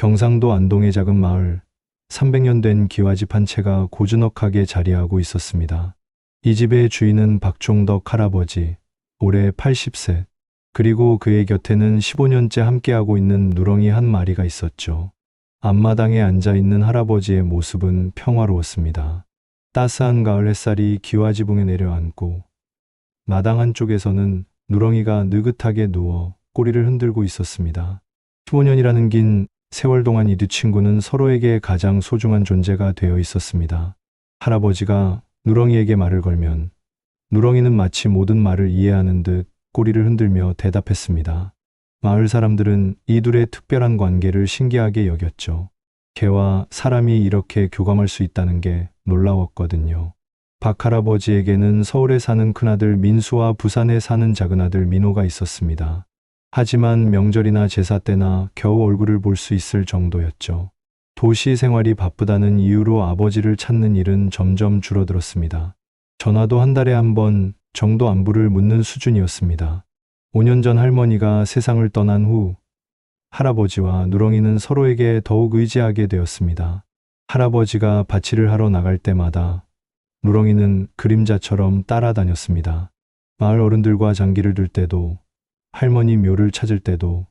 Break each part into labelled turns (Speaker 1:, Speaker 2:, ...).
Speaker 1: 경상도 안동의 작은 마을, 300년 된 기와집 한 채가 고즈넉하게 자리하고 있었습니다. 이 집의 주인은 박종덕 할아버지, 올해 80세, 그리고 그의 곁에는 15년째 함께하고 있는 누렁이 한 마리가 있었죠. 앞마당에 앉아있는 할아버지의 모습은 평화로웠습니다. 따스한 가을 햇살이 기와지붕에 내려앉고 마당 한쪽에서는 누렁이가 느긋하게 누워 꼬리를 흔들고 있었습니다. 15년이라는 긴 세월 동안 이 두 친구는 서로에게 가장 소중한 존재가 되어 있었습니다. 할아버지가 누렁이에게 말을 걸면 누렁이는 마치 모든 말을 이해하는 듯 꼬리를 흔들며 대답했습니다. 마을 사람들은 이 둘의 특별한 관계를 신기하게 여겼죠. 개와 사람이 이렇게 교감할 수 있다는 게 놀라웠거든요. 박 할아버지에게는 서울에 사는 큰아들 민수와 부산에 사는 작은아들 민호가 있었습니다. 하지만 명절이나 제사 때나 겨우 얼굴을 볼 수 있을 정도였죠. 도시 생활이 바쁘다는 이유로 아버지를 찾는 일은 점점 줄어들었습니다. 전화도 한 달에 한 번 정도 안부를 묻는 수준이었습니다. 5년 전 할머니가 세상을 떠난 후 할아버지와 누렁이는 서로에게 더욱 의지하게 되었습니다. 할아버지가 밭일을 하러 나갈 때마다 누렁이는 그림자처럼 따라다녔습니다. 마을 어른들과 장기를 들 때도, 할머니 묘를 찾을 때도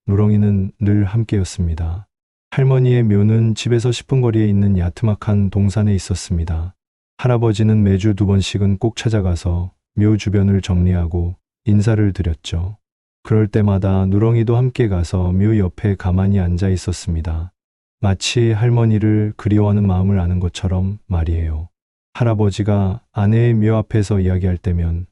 Speaker 1: 누렁이는 늘 함께였습니다. 할머니의 묘는 집에서 10분 거리에 있는 야트막한 동산에 있었습니다. 할아버지는 매주 2번씩은 꼭 찾아가서 묘 주변을 정리하고 인사를 드렸죠. 그럴 때마다 누렁이도 함께 가서 묘 옆에 가만히 앉아 있었습니다. 마치 할머니를 그리워하는 마음을 아는 것처럼 말이에요. 할아버지가 아내의 묘 앞에서 이야기할 때면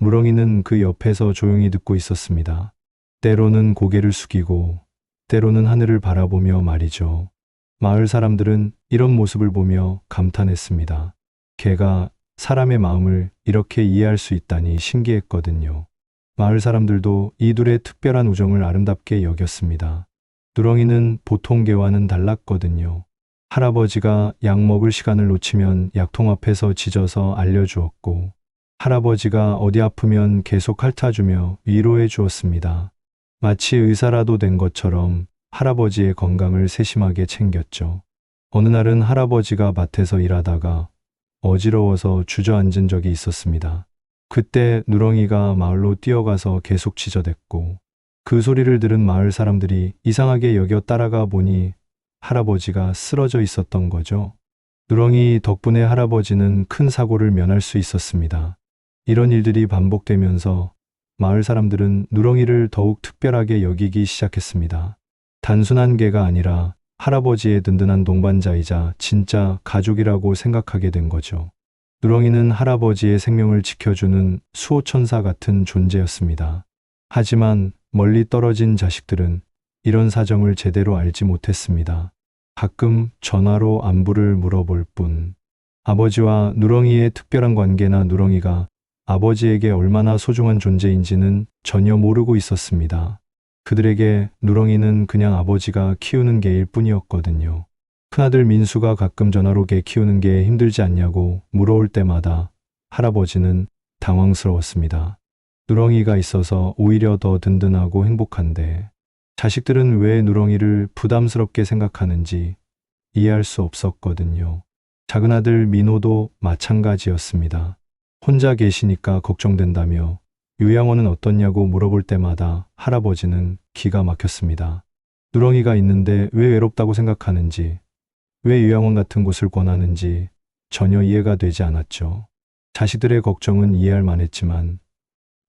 Speaker 1: 누렁이는 그 옆에서 조용히 듣고 있었습니다. 때로는 고개를 숙이고 때로는 하늘을 바라보며 말이죠. 마을 사람들은 이런 모습을 보며 감탄했습니다. 개가 사람의 마음을 이렇게 이해할 수 있다니 신기했거든요. 마을 사람들도 이 둘의 특별한 우정을 아름답게 여겼습니다. 누렁이는 보통 개와는 달랐거든요. 할아버지가 약 먹을 시간을 놓치면 약통 앞에서 짖어서 알려주었고, 할아버지가 어디 아프면 계속 핥아주며 위로해 주었습니다. 마치 의사라도 된 것처럼 할아버지의 건강을 세심하게 챙겼죠. 어느 날은 할아버지가 밭에서 일하다가 어지러워서 주저앉은 적이 있었습니다. 그때 누렁이가 마을로 뛰어가서 계속 짖어댔고, 그 소리를 들은 마을 사람들이 이상하게 여겨 따라가 보니 할아버지가 쓰러져 있었던 거죠. 누렁이 덕분에 할아버지는 큰 사고를 면할 수 있었습니다. 이런 일들이 반복되면서 마을 사람들은 누렁이를 더욱 특별하게 여기기 시작했습니다. 단순한 개가 아니라 할아버지의 든든한 동반자이자 진짜 가족이라고 생각하게 된 거죠. 누렁이는 할아버지의 생명을 지켜주는 수호천사 같은 존재였습니다. 하지만 멀리 떨어진 자식들은 이런 사정을 제대로 알지 못했습니다. 가끔 전화로 안부를 물어볼 뿐. 아버지와 누렁이의 특별한 관계나 누렁이가 아버지에게 얼마나 소중한 존재인지는 전혀 모르고 있었습니다. 그들에게 누렁이는 그냥 아버지가 키우는 개일 뿐이었거든요. 큰아들 민수가 가끔 전화로 개 키우는 게 힘들지 않냐고 물어올 때마다 할아버지는 당황스러웠습니다. 누렁이가 있어서 오히려 더 든든하고 행복한데 자식들은 왜 누렁이를 부담스럽게 생각하는지 이해할 수 없었거든요. 작은아들 민호도 마찬가지였습니다. 혼자 계시니까 걱정된다며 요양원은 어떻냐고 물어볼 때마다 할아버지는 기가 막혔습니다. 누렁이가 있는데 왜 외롭다고 생각하는지, 왜 요양원 같은 곳을 권하는지 전혀 이해가 되지 않았죠. 자식들의 걱정은 이해할 만했지만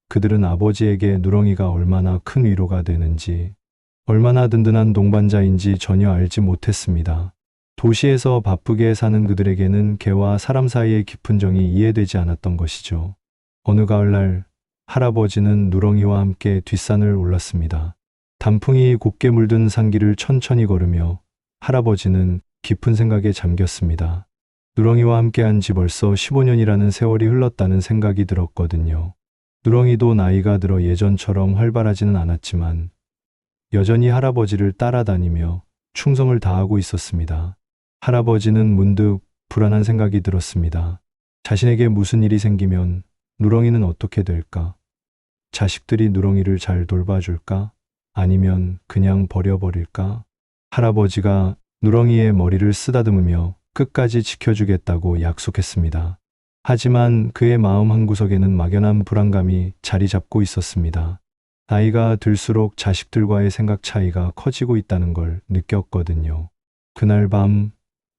Speaker 1: 그들은 아버지에게 누렁이가 얼마나 큰 위로가 되는지, 얼마나 든든한 동반자인지 전혀 알지 못했습니다. 도시에서 바쁘게 사는 그들에게는 개와 사람 사이의 깊은 정이 이해되지 않았던 것이죠. 어느 가을날 할아버지는 누렁이와 함께 뒷산을 올랐습니다. 단풍이 곱게 물든 산길을 천천히 걸으며 할아버지는 깊은 생각에 잠겼습니다. 누렁이와 함께한 지 벌써 15년이라는 세월이 흘렀다는 생각이 들었거든요. 누렁이도 나이가 들어 예전처럼 활발하지는 않았지만 여전히 할아버지를 따라다니며 충성을 다하고 있었습니다. 할아버지는 문득 불안한 생각이 들었습니다. 자신에게 무슨 일이 생기면 누렁이는 어떻게 될까? 자식들이 누렁이를 잘 돌봐줄까? 아니면 그냥 버려버릴까? 할아버지가 누렁이의 머리를 쓰다듬으며 끝까지 지켜주겠다고 약속했습니다. 하지만 그의 마음 한구석에는 막연한 불안감이 자리 잡고 있었습니다. 나이가 들수록 자식들과의 생각 차이가 커지고 있다는 걸 느꼈거든요. 그날 밤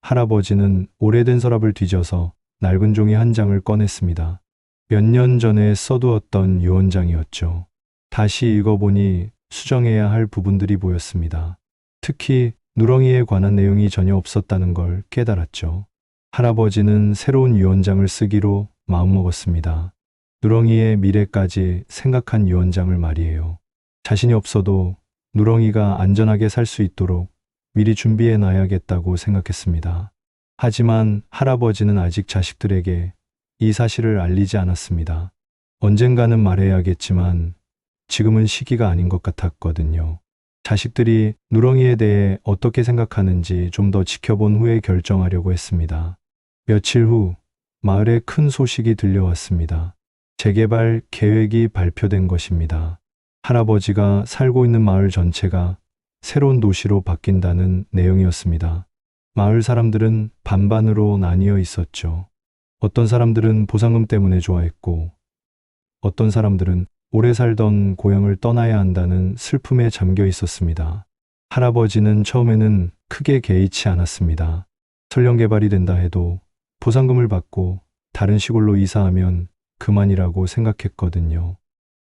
Speaker 1: 할아버지는 오래된 서랍을 뒤져서 낡은 종이 한 장을 꺼냈습니다. 몇 년 전에 써두었던 유언장이었죠. 다시 읽어보니 수정해야 할 부분들이 보였습니다. 특히 누렁이에 관한 내용이 전혀 없었다는 걸 깨달았죠. 할아버지는 새로운 유언장을 쓰기로 마음먹었습니다. 누렁이의 미래까지 생각한 유언장을 말이에요. 자신이 없어도 누렁이가 안전하게 살 수 있도록 미리 준비해 놔야겠다고 생각했습니다. 하지만 할아버지는 아직 자식들에게 이 사실을 알리지 않았습니다. 언젠가는 말해야겠지만 지금은 시기가 아닌 것 같았거든요. 자식들이 누렁이에 대해 어떻게 생각하는지 좀 더 지켜본 후에 결정하려고 했습니다. 며칠 후 마을에 큰 소식이 들려왔습니다. 재개발 계획이 발표된 것입니다. 할아버지가 살고 있는 마을 전체가 새로운 도시로 바뀐다는 내용이었습니다. 마을 사람들은 반반으로 나뉘어 있었죠. 어떤 사람들은 보상금 때문에 좋아했고, 어떤 사람들은 오래 살던 고향을 떠나야 한다는 슬픔에 잠겨 있었습니다. 할아버지는 처음에는 크게 개의치 않았습니다. 설령 개발이 된다 해도 보상금을 받고 다른 시골로 이사하면 그만이라고 생각했거든요.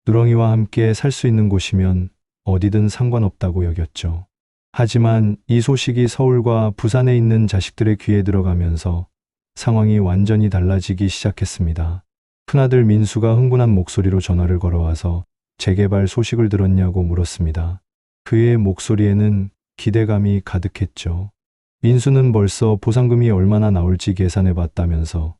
Speaker 1: 누렁이와 함께 살 수 있는 곳이면 어디든 상관없다고 여겼죠. 하지만 이 소식이 서울과 부산에 있는 자식들의 귀에 들어가면서 상황이 완전히 달라지기 시작했습니다. 큰아들 민수가 흥분한 목소리로 전화를 걸어와서 재개발 소식을 들었냐고 물었습니다. 그의 목소리에는 기대감이 가득했죠. 민수는 벌써 보상금이 얼마나 나올지 계산해 봤다면서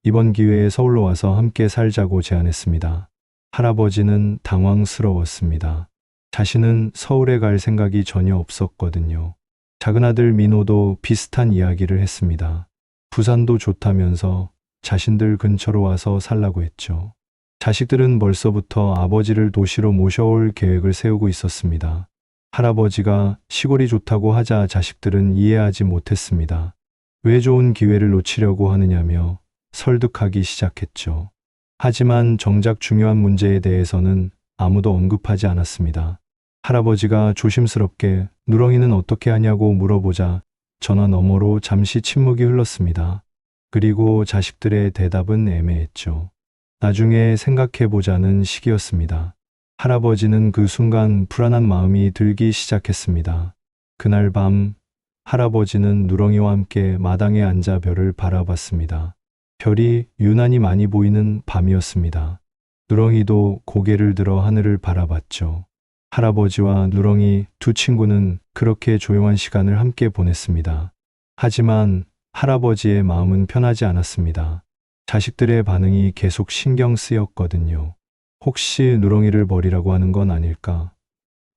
Speaker 1: 이번 기회에 서울로 와서 함께 살자고 제안했습니다. 할아버지는 당황스러웠습니다. 자신은 서울에 갈 생각이 전혀 없었거든요. 작은아들 민호도 비슷한 이야기를 했습니다. 부산도 좋다면서 자신들 근처로 와서 살라고 했죠. 자식들은 벌써부터 아버지를 도시로 모셔올 계획을 세우고 있었습니다. 할아버지가 시골이 좋다고 하자 자식들은 이해하지 못했습니다. 왜 좋은 기회를 놓치려고 하느냐며 설득하기 시작했죠. 하지만 정작 중요한 문제에 대해서는 아무도 언급하지 않았습니다. 할아버지가 조심스럽게 누렁이는 어떻게 하냐고 물어보자 전화 너머로 잠시 침묵이 흘렀습니다. 그리고 자식들의 대답은 애매했죠. 나중에 생각해보자는 시기였습니다. 할아버지는 그 순간 불안한 마음이 들기 시작했습니다. 그날 밤 할아버지는 누렁이와 함께 마당에 앉아 별을 바라봤습니다. 별이 유난히 많이 보이는 밤이었습니다. 누렁이도 고개를 들어 하늘을 바라봤죠. 할아버지와 누렁이 두 친구는 그렇게 조용한 시간을 함께 보냈습니다. 하지만 할아버지의 마음은 편하지 않았습니다. 자식들의 반응이 계속 신경 쓰였거든요. 혹시 누렁이를 버리라고 하는 건 아닐까?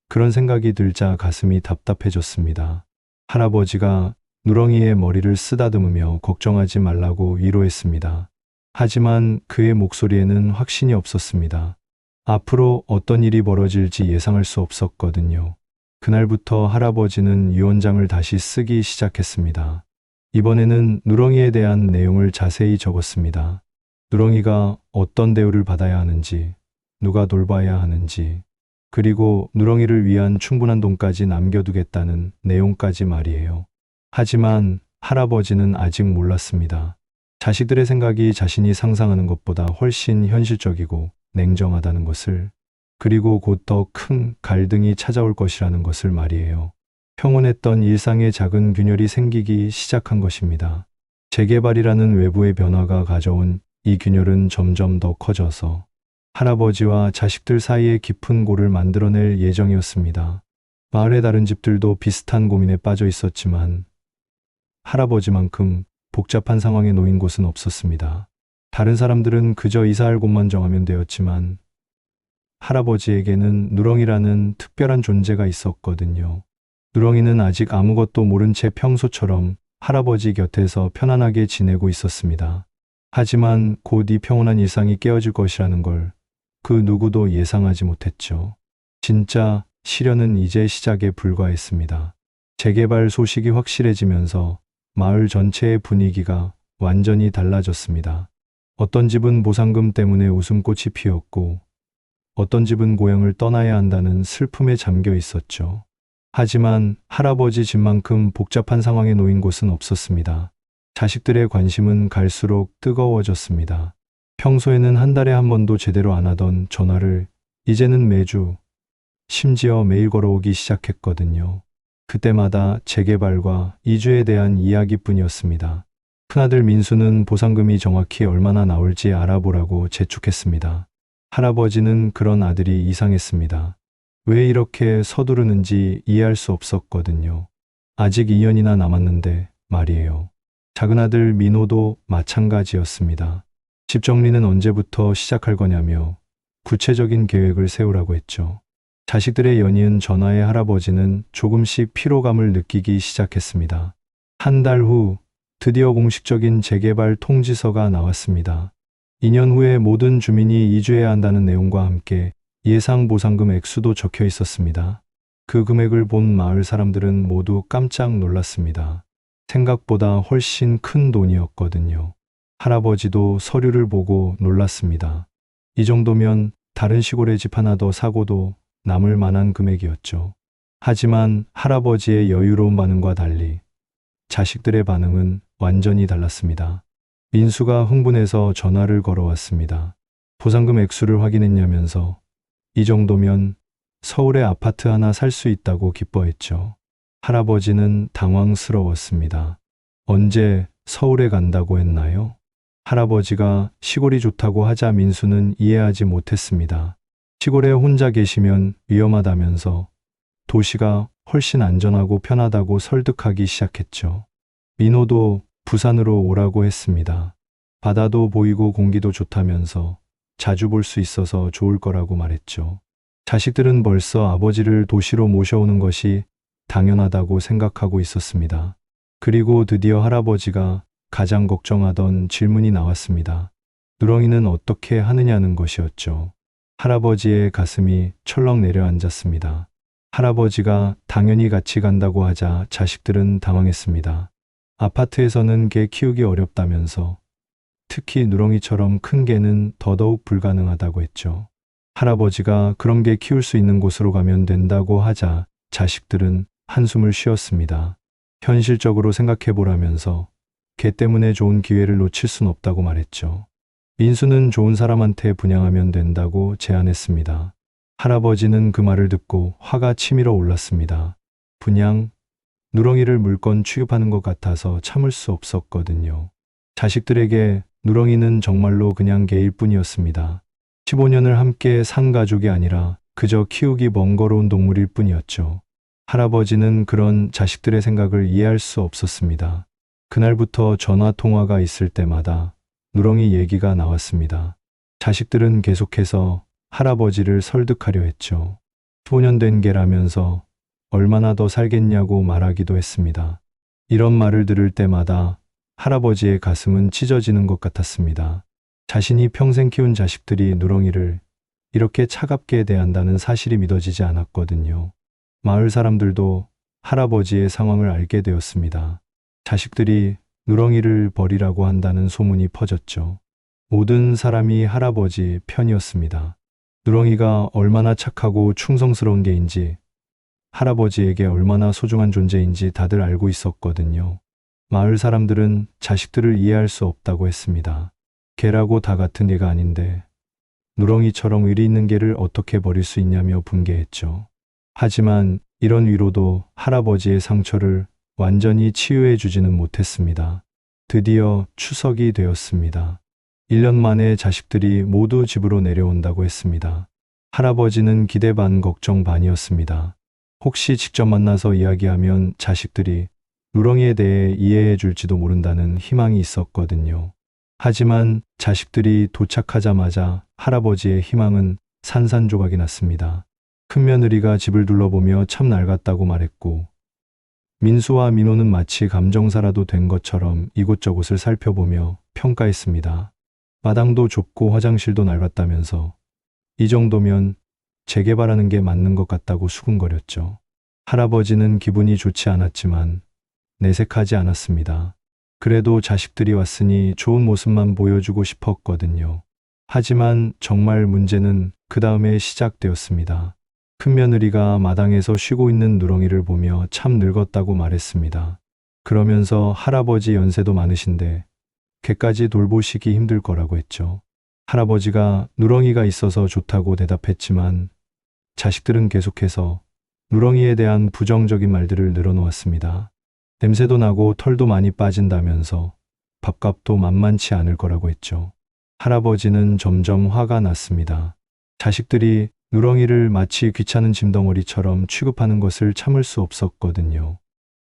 Speaker 1: 그런 생각이 들자 가슴이 답답해졌습니다. 할아버지가 누렁이의 머리를 쓰다듬으며 걱정하지 말라고 위로했습니다. 하지만 그의 목소리에는 확신이 없었습니다. 앞으로 어떤 일이 벌어질지 예상할 수 없었거든요. 그날부터 할아버지는 유언장을 다시 쓰기 시작했습니다. 이번에는 누렁이에 대한 내용을 자세히 적었습니다. 누렁이가 어떤 대우를 받아야 하는지, 누가 돌봐야 하는지, 그리고 누렁이를 위한 충분한 돈까지 남겨두겠다는 내용까지 말이에요. 하지만 할아버지는 아직 몰랐습니다. 자식들의 생각이 자신이 상상하는 것보다 훨씬 현실적이고 냉정하다는 것을, 그리고 곧 더 큰 갈등이 찾아올 것이라는 것을 말이에요. 평온했던 일상에 작은 균열이 생기기 시작한 것입니다. 재개발이라는 외부의 변화가 가져온 이 균열은 점점 더 커져서 할아버지와 자식들 사이에 깊은 골을 만들어낼 예정이었습니다. 마을의 다른 집들도 비슷한 고민에 빠져 있었지만 할아버지만큼 복잡한 상황에 놓인 곳은 없었습니다. 다른 사람들은 그저 이사할 곳만 정하면 되었지만 할아버지에게는 누렁이라는 특별한 존재가 있었거든요. 누렁이는 아직 아무것도 모른 채 평소처럼 할아버지 곁에서 편안하게 지내고 있었습니다. 하지만 곧 이 평온한 일상이 깨어질 것이라는 걸 그 누구도 예상하지 못했죠. 진짜 시련은 이제 시작에 불과했습니다. 재개발 소식이 확실해지면서 마을 전체의 분위기가 완전히 달라졌습니다. 어떤 집은 보상금 때문에 웃음꽃이 피었고, 어떤 집은 고향을 떠나야 한다는 슬픔에 잠겨 있었죠. 하지만 할아버지 집만큼 복잡한 상황에 놓인 곳은 없었습니다. 자식들의 관심은 갈수록 뜨거워졌습니다. 평소에는 한 달에 한 번도 제대로 안 하던 전화를 이제는 매주, 심지어 매일 걸어오기 시작했거든요. 그때마다 재개발과 이주에 대한 이야기뿐이었습니다. 큰아들 민수는 보상금이 정확히 얼마나 나올지 알아보라고 재촉했습니다. 할아버지는 그런 아들이 이상했습니다. 왜 이렇게 서두르는지 이해할 수 없었거든요. 아직 2년이나 남았는데 말이에요. 작은아들 민호도 마찬가지였습니다. 집 정리는 언제부터 시작할 거냐며 구체적인 계획을 세우라고 했죠. 자식들의 연이은 전화에 할아버지는 조금씩 피로감을 느끼기 시작했습니다. 한 달 후 드디어 공식적인 재개발 통지서가 나왔습니다. 2년 후에 모든 주민이 이주해야 한다는 내용과 함께 예상 보상금 액수도 적혀 있었습니다. 그 금액을 본 마을 사람들은 모두 깜짝 놀랐습니다. 생각보다 훨씬 큰 돈이었거든요. 할아버지도 서류를 보고 놀랐습니다. 이 정도면 다른 시골의 집 하나 더 사고도 남을 만한 금액이었죠. 하지만 할아버지의 여유로운 반응과 달리 자식들의 반응은 완전히 달랐습니다. 민수가 흥분해서 전화를 걸어왔습니다. 보상금 액수를 확인했냐면서 이 정도면 서울에 아파트 하나 살 수 있다고 기뻐했죠. 할아버지는 당황스러웠습니다. 언제 서울에 간다고 했나요? 할아버지가 시골이 좋다고 하자 민수는 이해하지 못했습니다. 시골에 혼자 계시면 위험하다면서 도시가 훨씬 안전하고 편하다고 설득하기 시작했죠. 민호도 부산으로 오라고 했습니다. 바다도 보이고 공기도 좋다면서 자주 볼 수 있어서 좋을 거라고 말했죠. 자식들은 벌써 아버지를 도시로 모셔오는 것이 당연하다고 생각하고 있었습니다. 그리고 드디어 할아버지가 가장 걱정하던 질문이 나왔습니다. 누렁이는 어떻게 하느냐는 것이었죠. 할아버지의 가슴이 철렁 내려앉았습니다. 할아버지가 당연히 같이 간다고 하자 자식들은 당황했습니다. 아파트에서는 개 키우기 어렵다면서 특히 누렁이처럼 큰 개는 더더욱 불가능하다고 했죠. 할아버지가 그런 개 키울 수 있는 곳으로 가면 된다고 하자 자식들은 한숨을 쉬었습니다. 현실적으로 생각해보라면서 개 때문에 좋은 기회를 놓칠 순 없다고 말했죠. 민수는 좋은 사람한테 분양하면 된다고 제안했습니다. 할아버지는 그 말을 듣고 화가 치밀어 올랐습니다. 분양? 누렁이를 물건 취급하는 것 같아서 참을 수 없었거든요. 자식들에게 누렁이는 정말로 그냥 개일 뿐이었습니다. 15년을 함께 산 가족이 아니라 그저 키우기 번거로운 동물일 뿐이었죠. 할아버지는 그런 자식들의 생각을 이해할 수 없었습니다. 그날부터 전화 통화가 있을 때마다 누렁이 얘기가 나왔습니다. 자식들은 계속해서 할아버지를 설득하려 했죠. 15년 된 개라면서 얼마나 더 살겠냐고 말하기도 했습니다. 이런 말을 들을 때마다 할아버지의 가슴은 찢어지는 것 같았습니다. 자신이 평생 키운 자식들이 누렁이를 이렇게 차갑게 대한다는 사실이 믿어지지 않았거든요. 마을 사람들도 할아버지의 상황을 알게 되었습니다. 자식들이 누렁이를 버리라고 한다는 소문이 퍼졌죠. 모든 사람이 할아버지 편이었습니다. 누렁이가 얼마나 착하고 충성스러운 개인지, 할아버지에게 얼마나 소중한 존재인지 다들 알고 있었거든요. 마을 사람들은 자식들을 이해할 수 없다고 했습니다. 개라고 다 같은 개가 아닌데 누렁이처럼 의리 있는 개를 어떻게 버릴 수 있냐며 분개했죠. 하지만 이런 위로도 할아버지의 상처를 완전히 치유해 주지는 못했습니다. 드디어 추석이 되었습니다. 1년 만에 자식들이 모두 집으로 내려온다고 했습니다. 할아버지는 기대 반 걱정 반이었습니다. 혹시 직접 만나서 이야기하면 자식들이 누렁이에 대해 이해해 줄지도 모른다는 희망이 있었거든요. 하지만 자식들이 도착하자마자 할아버지의 희망은 산산조각이 났습니다. 큰며느리가 집을 둘러보며 참 낡았다고 말했고, 민수와 민호는 마치 감정사라도 된 것처럼 이곳저곳을 살펴보며 평가했습니다. 마당도 좁고 화장실도 낡았다면서 이 정도면 재개발하는 게 맞는 것 같다고 수군거렸죠. 할아버지는 기분이 좋지 않았지만 내색하지 않았습니다. 그래도 자식들이 왔으니 좋은 모습만 보여주고 싶었거든요. 하지만 정말 문제는 그 다음에 시작되었습니다. 큰며느리가 마당에서 쉬고 있는 누렁이를 보며 참 늙었다고 말했습니다. 그러면서 할아버지 연세도 많으신데 걔까지 돌보시기 힘들 거라고 했죠. 할아버지가 누렁이가 있어서 좋다고 대답했지만 자식들은 계속해서 누렁이에 대한 부정적인 말들을 늘어놓았습니다. 냄새도 나고 털도 많이 빠진다면서 밥값도 만만치 않을 거라고 했죠. 할아버지는 점점 화가 났습니다. 자식들이 누렁이를 마치 귀찮은 짐덩어리처럼 취급하는 것을 참을 수 없었거든요.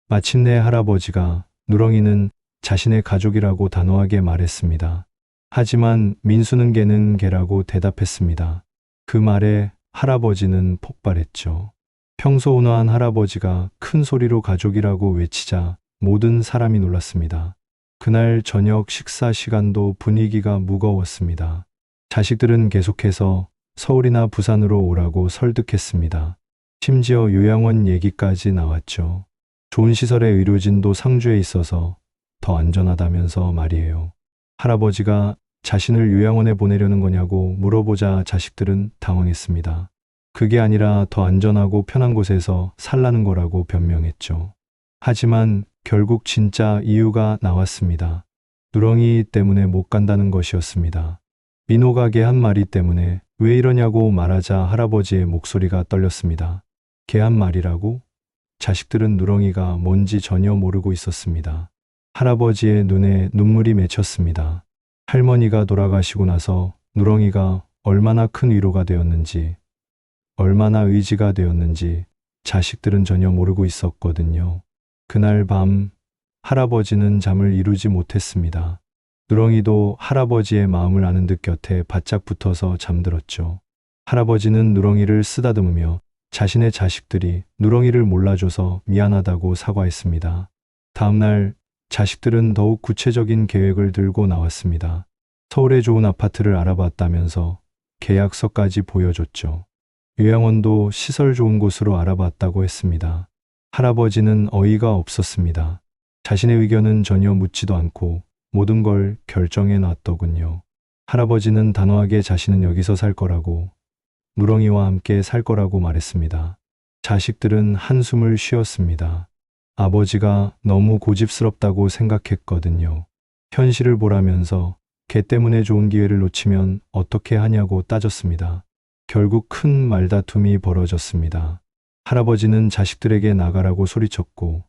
Speaker 1: 마침내 할아버지가 누렁이는 자신의 가족이라고 단호하게 말했습니다. 하지만 민수는 걔는 걔라고 대답했습니다. 그 말에 할아버지는 폭발했죠. 평소 온화한 할아버지가 큰 소리로 가족이라고 외치자 모든 사람이 놀랐습니다. 그날 저녁 식사 시간도 분위기가 무거웠습니다. 자식들은 계속해서 서울이나 부산으로 오라고 설득했습니다. 심지어 요양원 얘기까지 나왔죠. 좋은 시설의 의료진도 상주에 있어서 더 안전하다면서 말이에요. 할아버지가 자신을 요양원에 보내려는 거냐고 물어보자 자식들은 당황했습니다. 그게 아니라 더 안전하고 편한 곳에서 살라는 거라고 변명했죠. 하지만 결국 진짜 이유가 나왔습니다. 누렁이 때문에 못 간다는 것이었습니다. 민호가 한 말이 때문에 왜 이러냐고 말하자 할아버지의 목소리가 떨렸습니다. 걔 한 말이라고? 자식들은 누렁이가 뭔지 전혀 모르고 있었습니다. 할아버지의 눈에 눈물이 맺혔습니다. 할머니가 돌아가시고 나서 누렁이가 얼마나 큰 위로가 되었는지, 얼마나 의지가 되었는지 자식들은 전혀 모르고 있었거든요. 그날 밤 할아버지는 잠을 이루지 못했습니다. 누렁이도 할아버지의 마음을 아는 듯 곁에 바짝 붙어서 잠들었죠. 할아버지는 누렁이를 쓰다듬으며 자신의 자식들이 누렁이를 몰라줘서 미안하다고 사과했습니다. 다음날 자식들은 더욱 구체적인 계획을 들고 나왔습니다. 서울에 좋은 아파트를 알아봤다면서 계약서까지 보여줬죠. 요양원도 시설 좋은 곳으로 알아봤다고 했습니다. 할아버지는 어이가 없었습니다. 자신의 의견은 전혀 묻지도 않고 모든 걸 결정해 놨더군요. 할아버지는 단호하게 자신은 여기서 살 거라고, 누렁이와 함께 살 거라고 말했습니다. 자식들은 한숨을 쉬었습니다. 아버지가 너무 고집스럽다고 생각했거든요. 현실을 보라면서 걔 때문에 좋은 기회를 놓치면 어떻게 하냐고 따졌습니다. 결국 큰 말다툼이 벌어졌습니다. 할아버지는 자식들에게 나가라고 소리쳤고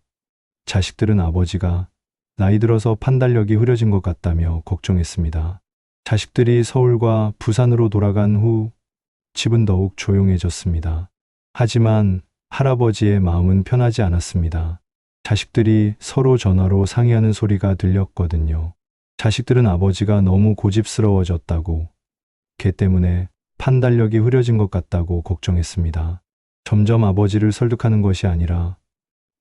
Speaker 1: 자식들은 아버지가 나이 들어서 판단력이 흐려진 것 같다며 걱정했습니다. 자식들이 서울과 부산으로 돌아간 후 집은 더욱 조용해졌습니다. 하지만 할아버지의 마음은 편하지 않았습니다. 자식들이 서로 전화로 상의하는 소리가 들렸거든요. 자식들은 아버지가 너무 고집스러워졌다고, 걔 때문에 판단력이 흐려진 것 같다고 걱정했습니다. 점점 아버지를 설득하는 것이 아니라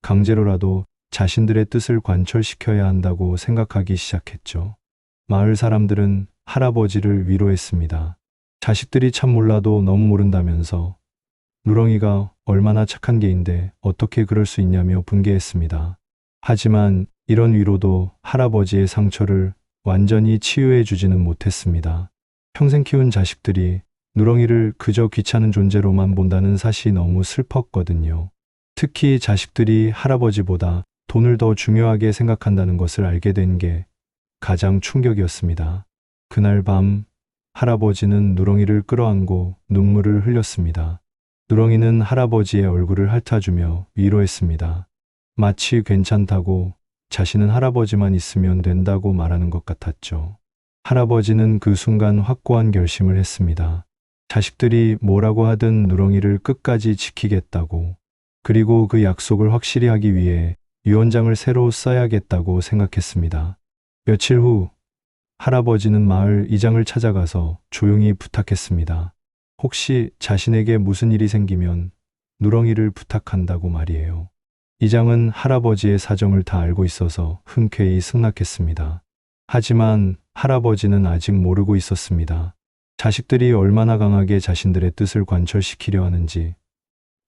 Speaker 1: 강제로라도 자신들의 뜻을 관철시켜야 한다고 생각하기 시작했죠. 마을 사람들은 할아버지를 위로했습니다. 자식들이 참 몰라도 너무 모른다면서 누렁이가 얼마나 착한 개인데 어떻게 그럴 수 있냐며 분개했습니다. 하지만 이런 위로도 할아버지의 상처를 완전히 치유해 주지는 못했습니다. 평생 키운 자식들이 누렁이를 그저 귀찮은 존재로만 본다는 사실이 너무 슬펐거든요. 특히 자식들이 할아버지보다 돈을 더 중요하게 생각한다는 것을 알게 된 게 가장 충격이었습니다. 그날 밤 할아버지는 누렁이를 끌어안고 눈물을 흘렸습니다. 누렁이는 할아버지의 얼굴을 핥아주며 위로했습니다. 마치 괜찮다고, 자신은 할아버지만 있으면 된다고 말하는 것 같았죠. 할아버지는 그 순간 확고한 결심을 했습니다. 자식들이 뭐라고 하든 누렁이를 끝까지 지키겠다고, 그리고 그 약속을 확실히 하기 위해 유언장을 새로 써야겠다고 생각했습니다. 며칠 후 할아버지는 마을 이장을 찾아가서 조용히 부탁했습니다. 혹시 자신에게 무슨 일이 생기면 누렁이를 부탁한다고 말이에요. 이장은 할아버지의 사정을 다 알고 있어서 흔쾌히 승낙했습니다. 하지만 할아버지는 아직 모르고 있었습니다. 자식들이 얼마나 강하게 자신들의 뜻을 관철시키려 하는지,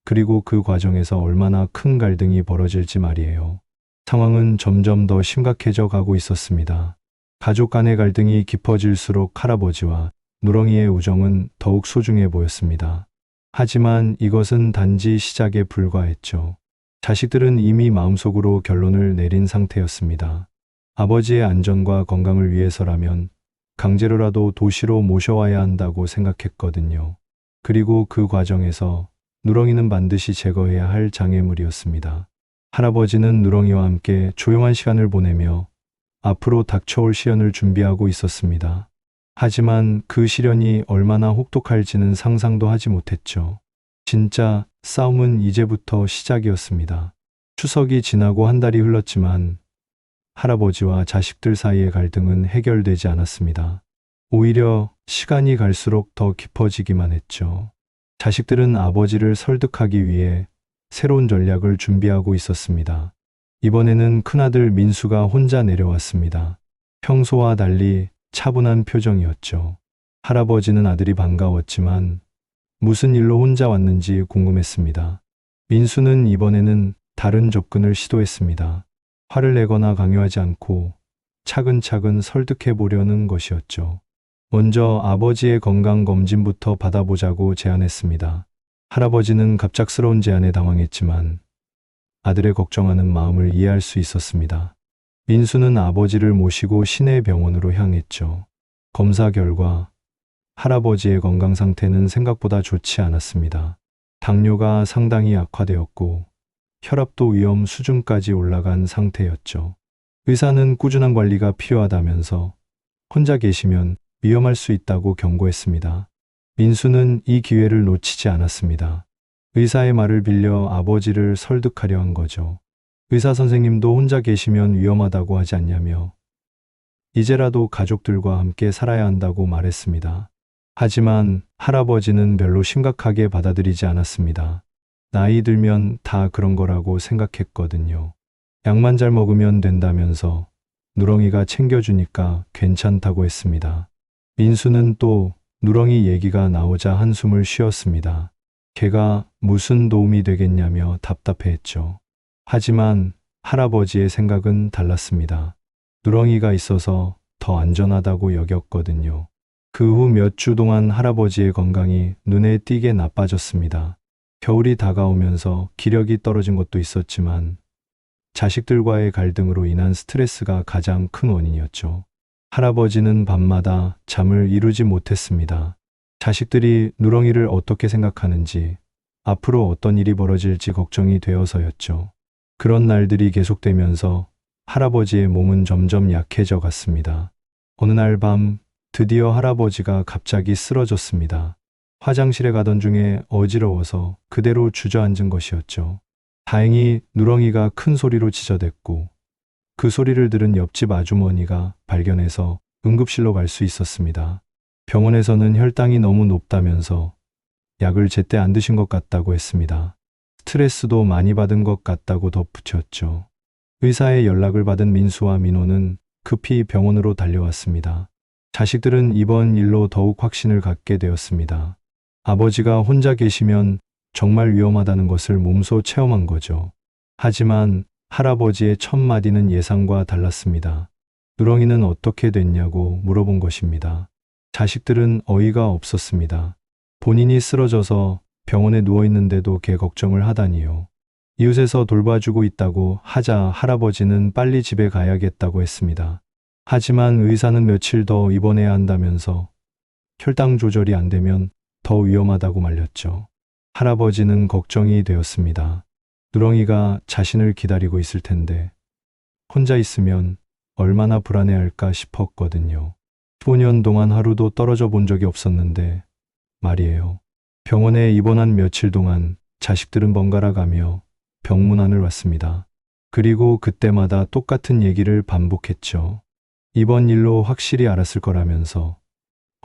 Speaker 1: 그리고 그 과정에서 얼마나 큰 갈등이 벌어질지 말이에요. 상황은 점점 더 심각해져 가고 있었습니다. 가족 간의 갈등이 깊어질수록 할아버지와 누렁이의 우정은 더욱 소중해 보였습니다. 하지만 이것은 단지 시작에 불과했죠. 자식들은 이미 마음속으로 결론을 내린 상태였습니다. 아버지의 안전과 건강을 위해서라면 강제로라도 도시로 모셔와야 한다고 생각했거든요. 그리고 그 과정에서 누렁이는 반드시 제거해야 할 장애물이었습니다. 할아버지는 누렁이와 함께 조용한 시간을 보내며 앞으로 닥쳐올 시련을 준비하고 있었습니다. 하지만 그 시련이 얼마나 혹독할지는 상상도 하지 못했죠. 진짜 싸움은 이제부터 시작이었습니다. 추석이 지나고 한 달이 흘렀지만 할아버지와 자식들 사이의 갈등은 해결되지 않았습니다. 오히려 시간이 갈수록 더 깊어지기만 했죠. 자식들은 아버지를 설득하기 위해 새로운 전략을 준비하고 있었습니다. 이번에는 큰아들 민수가 혼자 내려왔습니다. 평소와 달리 차분한 표정이었죠. 할아버지는 아들이 반가웠지만 무슨 일로 혼자 왔는지 궁금했습니다. 민수는 이번에는 다른 접근을 시도했습니다. 화를 내거나 강요하지 않고 차근차근 설득해 보려는 것이었죠. 먼저 아버지의 건강검진부터 받아보자고 제안했습니다. 할아버지는 갑작스러운 제안에 당황했지만 아들의 걱정하는 마음을 이해할 수 있었습니다. 민수는 아버지를 모시고 시내 병원으로 향했죠. 검사 결과 할아버지의 건강 상태는 생각보다 좋지 않았습니다. 당뇨가 상당히 악화되었고 혈압도 위험 수준까지 올라간 상태였죠. 의사는 꾸준한 관리가 필요하다면서 혼자 계시면 위험할 수 있다고 경고했습니다. 민수는 이 기회를 놓치지 않았습니다. 의사의 말을 빌려 아버지를 설득하려 한 거죠. 의사 선생님도 혼자 계시면 위험하다고 하지 않냐며 이제라도 가족들과 함께 살아야 한다고 말했습니다. 하지만 할아버지는 별로 심각하게 받아들이지 않았습니다. 나이 들면 다 그런 거라고 생각했거든요. 약만 잘 먹으면 된다면서 누렁이가 챙겨주니까 괜찮다고 했습니다. 민수는 또 누렁이 얘기가 나오자 한숨을 쉬었습니다. 걔가 무슨 도움이 되겠냐며 답답해했죠. 하지만 할아버지의 생각은 달랐습니다. 누렁이가 있어서 더 안전하다고 여겼거든요. 그 후 몇 주 동안 할아버지의 건강이 눈에 띄게 나빠졌습니다. 겨울이 다가오면서 기력이 떨어진 것도 있었지만 자식들과의 갈등으로 인한 스트레스가 가장 큰 원인이었죠. 할아버지는 밤마다 잠을 이루지 못했습니다. 자식들이 누렁이를 어떻게 생각하는지, 앞으로 어떤 일이 벌어질지 걱정이 되어서였죠. 그런 날들이 계속되면서 할아버지의 몸은 점점 약해져 갔습니다. 어느 날 밤 드디어 할아버지가 갑자기 쓰러졌습니다. 화장실에 가던 중에 어지러워서 그대로 주저앉은 것이었죠. 다행히 누렁이가 큰 소리로 지저댔고 그 소리를 들은 옆집 아주머니가 발견해서 응급실로 갈 수 있었습니다. 병원에서는 혈당이 너무 높다면서 약을 제때 안 드신 것 같다고 했습니다. 스트레스도 많이 받은 것 같다고 덧붙였죠. 의사의 연락을 받은 민수와 민호는 급히 병원으로 달려왔습니다. 자식들은 이번 일로 더욱 확신을 갖게 되었습니다. 아버지가 혼자 계시면 정말 위험하다는 것을 몸소 체험한 거죠. 하지만 할아버지의 첫 마디는 예상과 달랐습니다. 누렁이는 어떻게 됐냐고 물어본 것입니다. 자식들은 어이가 없었습니다. 본인이 쓰러져서 병원에 누워있는데도 걔 걱정을 하다니요. 이웃에서 돌봐주고 있다고 하자 할아버지는 빨리 집에 가야겠다고 했습니다. 하지만 의사는 며칠 더 입원해야 한다면서 혈당 조절이 안 되면 더 위험하다고 말렸죠. 할아버지는 걱정이 되었습니다. 누렁이가 자신을 기다리고 있을 텐데 혼자 있으면 얼마나 불안해할까 싶었거든요. 15년 동안 하루도 떨어져 본 적이 없었는데 말이에요. 병원에 입원한 며칠 동안 자식들은 번갈아 가며 병문안을 왔습니다. 그리고 그때마다 똑같은 얘기를 반복했죠. 이번 일로 확실히 알았을 거라면서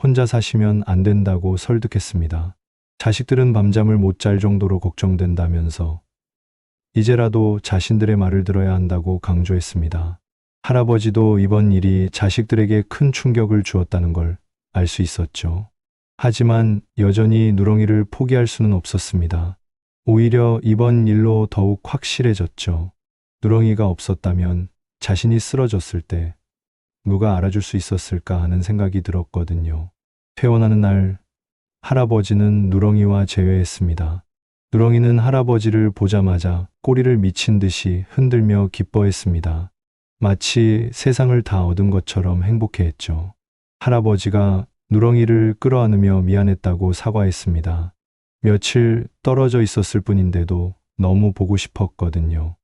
Speaker 1: 혼자 사시면 안 된다고 설득했습니다. 자식들은 밤잠을 못 잘 정도로 걱정된다면서 이제라도 자신들의 말을 들어야 한다고 강조했습니다. 할아버지도 이번 일이 자식들에게 큰 충격을 주었다는 걸 알 수 있었죠. 하지만 여전히 누렁이를 포기할 수는 없었습니다. 오히려 이번 일로 더욱 확실해졌죠. 누렁이가 없었다면 자신이 쓰러졌을 때 누가 알아줄 수 있었을까 하는 생각이 들었거든요. 퇴원하는 날 할아버지는 누렁이와 재회했습니다. 누렁이는 할아버지를 보자마자 꼬리를 미친 듯이 흔들며 기뻐했습니다. 마치 세상을 다 얻은 것처럼 행복해했죠. 할아버지가 누렁이를 끌어안으며 미안했다고 사과했습니다. 며칠 떨어져 있었을 뿐인데도 너무 보고 싶었거든요.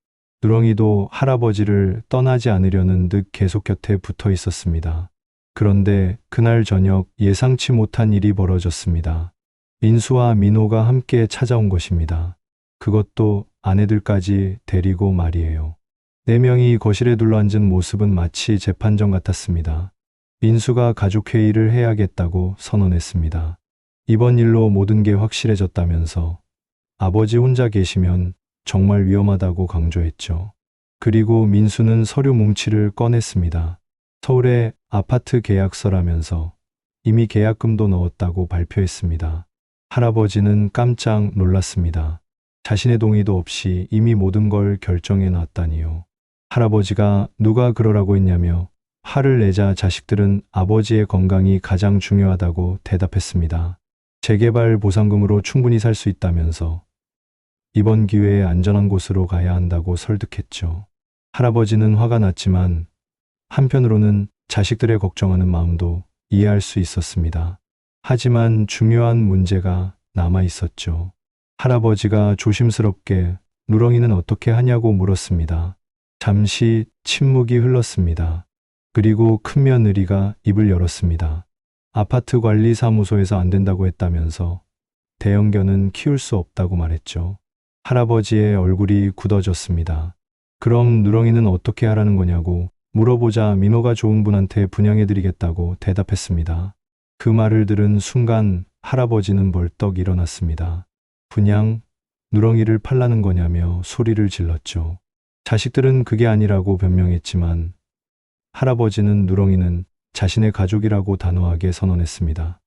Speaker 1: 누렁이도 할아버지를 떠나지 않으려는 듯 계속 곁에 붙어 있었습니다. 그런데 그날 저녁 예상치 못한 일이 벌어졌습니다. 민수와 민호가 함께 찾아온 것입니다. 그것도 아내들까지 데리고 말이에요. 네 명이 거실에 둘러앉은 모습은 마치 재판정 같았습니다. 민수가 가족회의를 해야겠다고 선언했습니다. 이번 일로 모든 게 확실해졌다면서 아버지 혼자 계시면 정말 위험하다고 강조했죠. 그리고 민수는 서류 뭉치를 꺼냈습니다. 서울의 아파트 계약서라면서 이미 계약금도 넣었다고 발표했습니다. 할아버지는 깜짝 놀랐습니다. 자신의 동의도 없이 이미 모든 걸 결정해 놨다니요. 할아버지가 누가 그러라고 했냐며 화를 내자 자식들은 아버지의 건강이 가장 중요하다고 대답했습니다. 재개발 보상금으로 충분히 살 수 있다면서 이번 기회에 안전한 곳으로 가야 한다고 설득했죠. 할아버지는 화가 났지만 한편으로는 자식들의 걱정하는 마음도 이해할 수 있었습니다. 하지만 중요한 문제가 남아 있었죠. 할아버지가 조심스럽게 누렁이는 어떻게 하냐고 물었습니다. 잠시 침묵이 흘렀습니다. 그리고 큰며느리가 입을 열었습니다. 아파트 관리 사무소에서 안 된다고 했다면서 대형견은 키울 수 없다고 말했죠. 할아버지의 얼굴이 굳어졌습니다. 그럼 누렁이는 어떻게 하라는 거냐고 물어보자 민호가 좋은 분한테 분양해드리겠다고 대답했습니다. 그 말을 들은 순간 할아버지는 벌떡 일어났습니다. 분양? 누렁이를 팔라는 거냐며 소리를 질렀죠. 자식들은 그게 아니라고 변명했지만 할아버지는 누렁이는 자신의 가족이라고 단호하게 선언했습니다.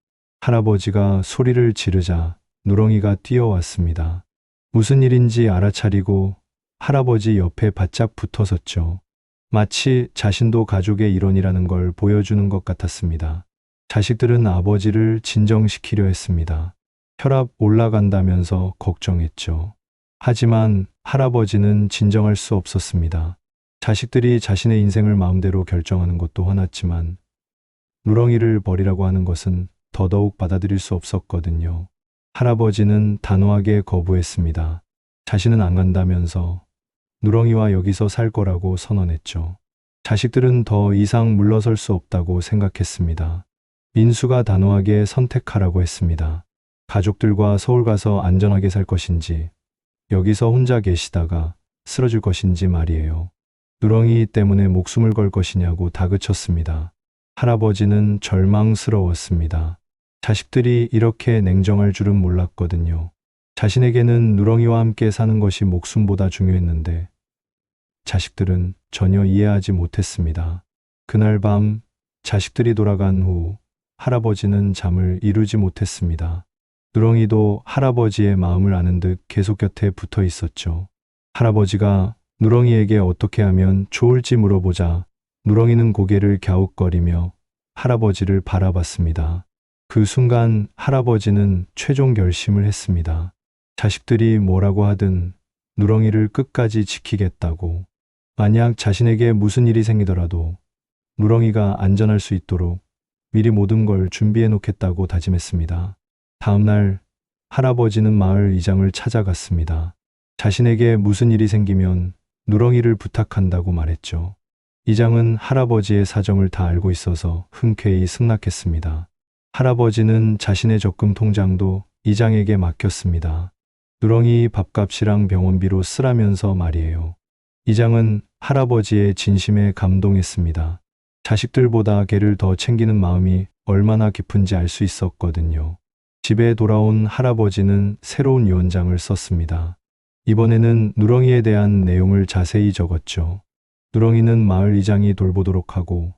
Speaker 1: 할아버지가 소리를 지르자 누렁이가 뛰어왔습니다. 무슨 일인지 알아차리고 할아버지 옆에 바짝 붙어섰죠. 마치 자신도 가족의 일원이라는 걸 보여주는 것 같았습니다. 자식들은 아버지를 진정시키려 했습니다. 혈압 올라간다면서 걱정했죠. 하지만 할아버지는 진정할 수 없었습니다. 자식들이 자신의 인생을 마음대로 결정하는 것도 화났지만 누렁이를 버리라고 하는 것은 더더욱 받아들일 수 없었거든요. 할아버지는 단호하게 거부했습니다. 자신은 안 간다면서 누렁이와 여기서 살 거라고 선언했죠. 자식들은 더 이상 물러설 수 없다고 생각했습니다. 민수가 단호하게 선택하라고 했습니다. 가족들과 서울 가서 안전하게 살 것인지 여기서 혼자 계시다가 쓰러질 것인지 말이에요. 누렁이 때문에 목숨을 걸 것이냐고 다그쳤습니다. 할아버지는 절망스러웠습니다. 자식들이 이렇게 냉정할 줄은 몰랐거든요. 자신에게는 누렁이와 함께 사는 것이 목숨보다 중요했는데 자식들은 전혀 이해하지 못했습니다. 그날 밤 자식들이 돌아간 후 할아버지는 잠을 이루지 못했습니다. 누렁이도 할아버지의 마음을 아는 듯 계속 곁에 붙어 있었죠. 할아버지가 누렁이에게 어떻게 하면 좋을지 물어보자 누렁이는 고개를 갸웃거리며 할아버지를 바라봤습니다. 그 순간 할아버지는 최종 결심을 했습니다. 자식들이 뭐라고 하든 누렁이를 끝까지 지키겠다고. 만약 자신에게 무슨 일이 생기더라도 누렁이가 안전할 수 있도록 미리 모든 걸 준비해 놓겠다고 다짐했습니다. 다음 날 할아버지는 마을 이장을 찾아갔습니다. 자신에게 무슨 일이 생기면 누렁이를 부탁한다고 말했죠. 이장은 할아버지의 사정을 다 알고 있어서 흔쾌히 승낙했습니다. 할아버지는 자신의 적금 통장도 이장에게 맡겼습니다. 누렁이 밥값이랑 병원비로 쓰라면서 말이에요. 이장은 할아버지의 진심에 감동했습니다. 자식들보다 걔를 더 챙기는 마음이 얼마나 깊은지 알 수 있었거든요. 집에 돌아온 할아버지는 새로운 유언장을 썼습니다. 이번에는 누렁이에 대한 내용을 자세히 적었죠. 누렁이는 마을 이장이 돌보도록 하고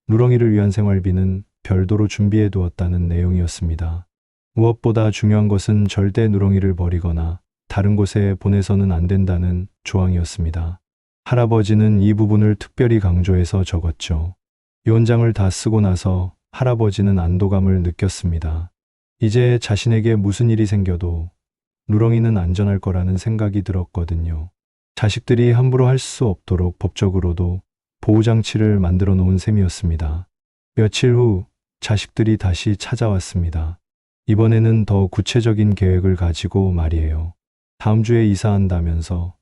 Speaker 1: 누렁이를 위한 생활비는 별도로 준비해 두었다는 내용이었습니다. 무엇보다 중요한 것은 절대 누렁이를 버리거나 다른 곳에 보내서는 안 된다는 조항이었습니다. 할아버지는 이 부분을 특별히 강조해서 적었죠. 유언장을 다 쓰고 나서 할아버지는 안도감을 느꼈습니다. 이제 자신에게 무슨 일이 생겨도 누렁이는 안전할 거라는 생각이 들었거든요. 자식들이 함부로 할 수 없도록 법적으로도 보호장치를 만들어 놓은 셈이었습니다. 며칠 후 자식들이 다시 찾아왔습니다. 이번에는 더 구체적인 계획을 가지고 말이에요. 다음 주에 이사한다면서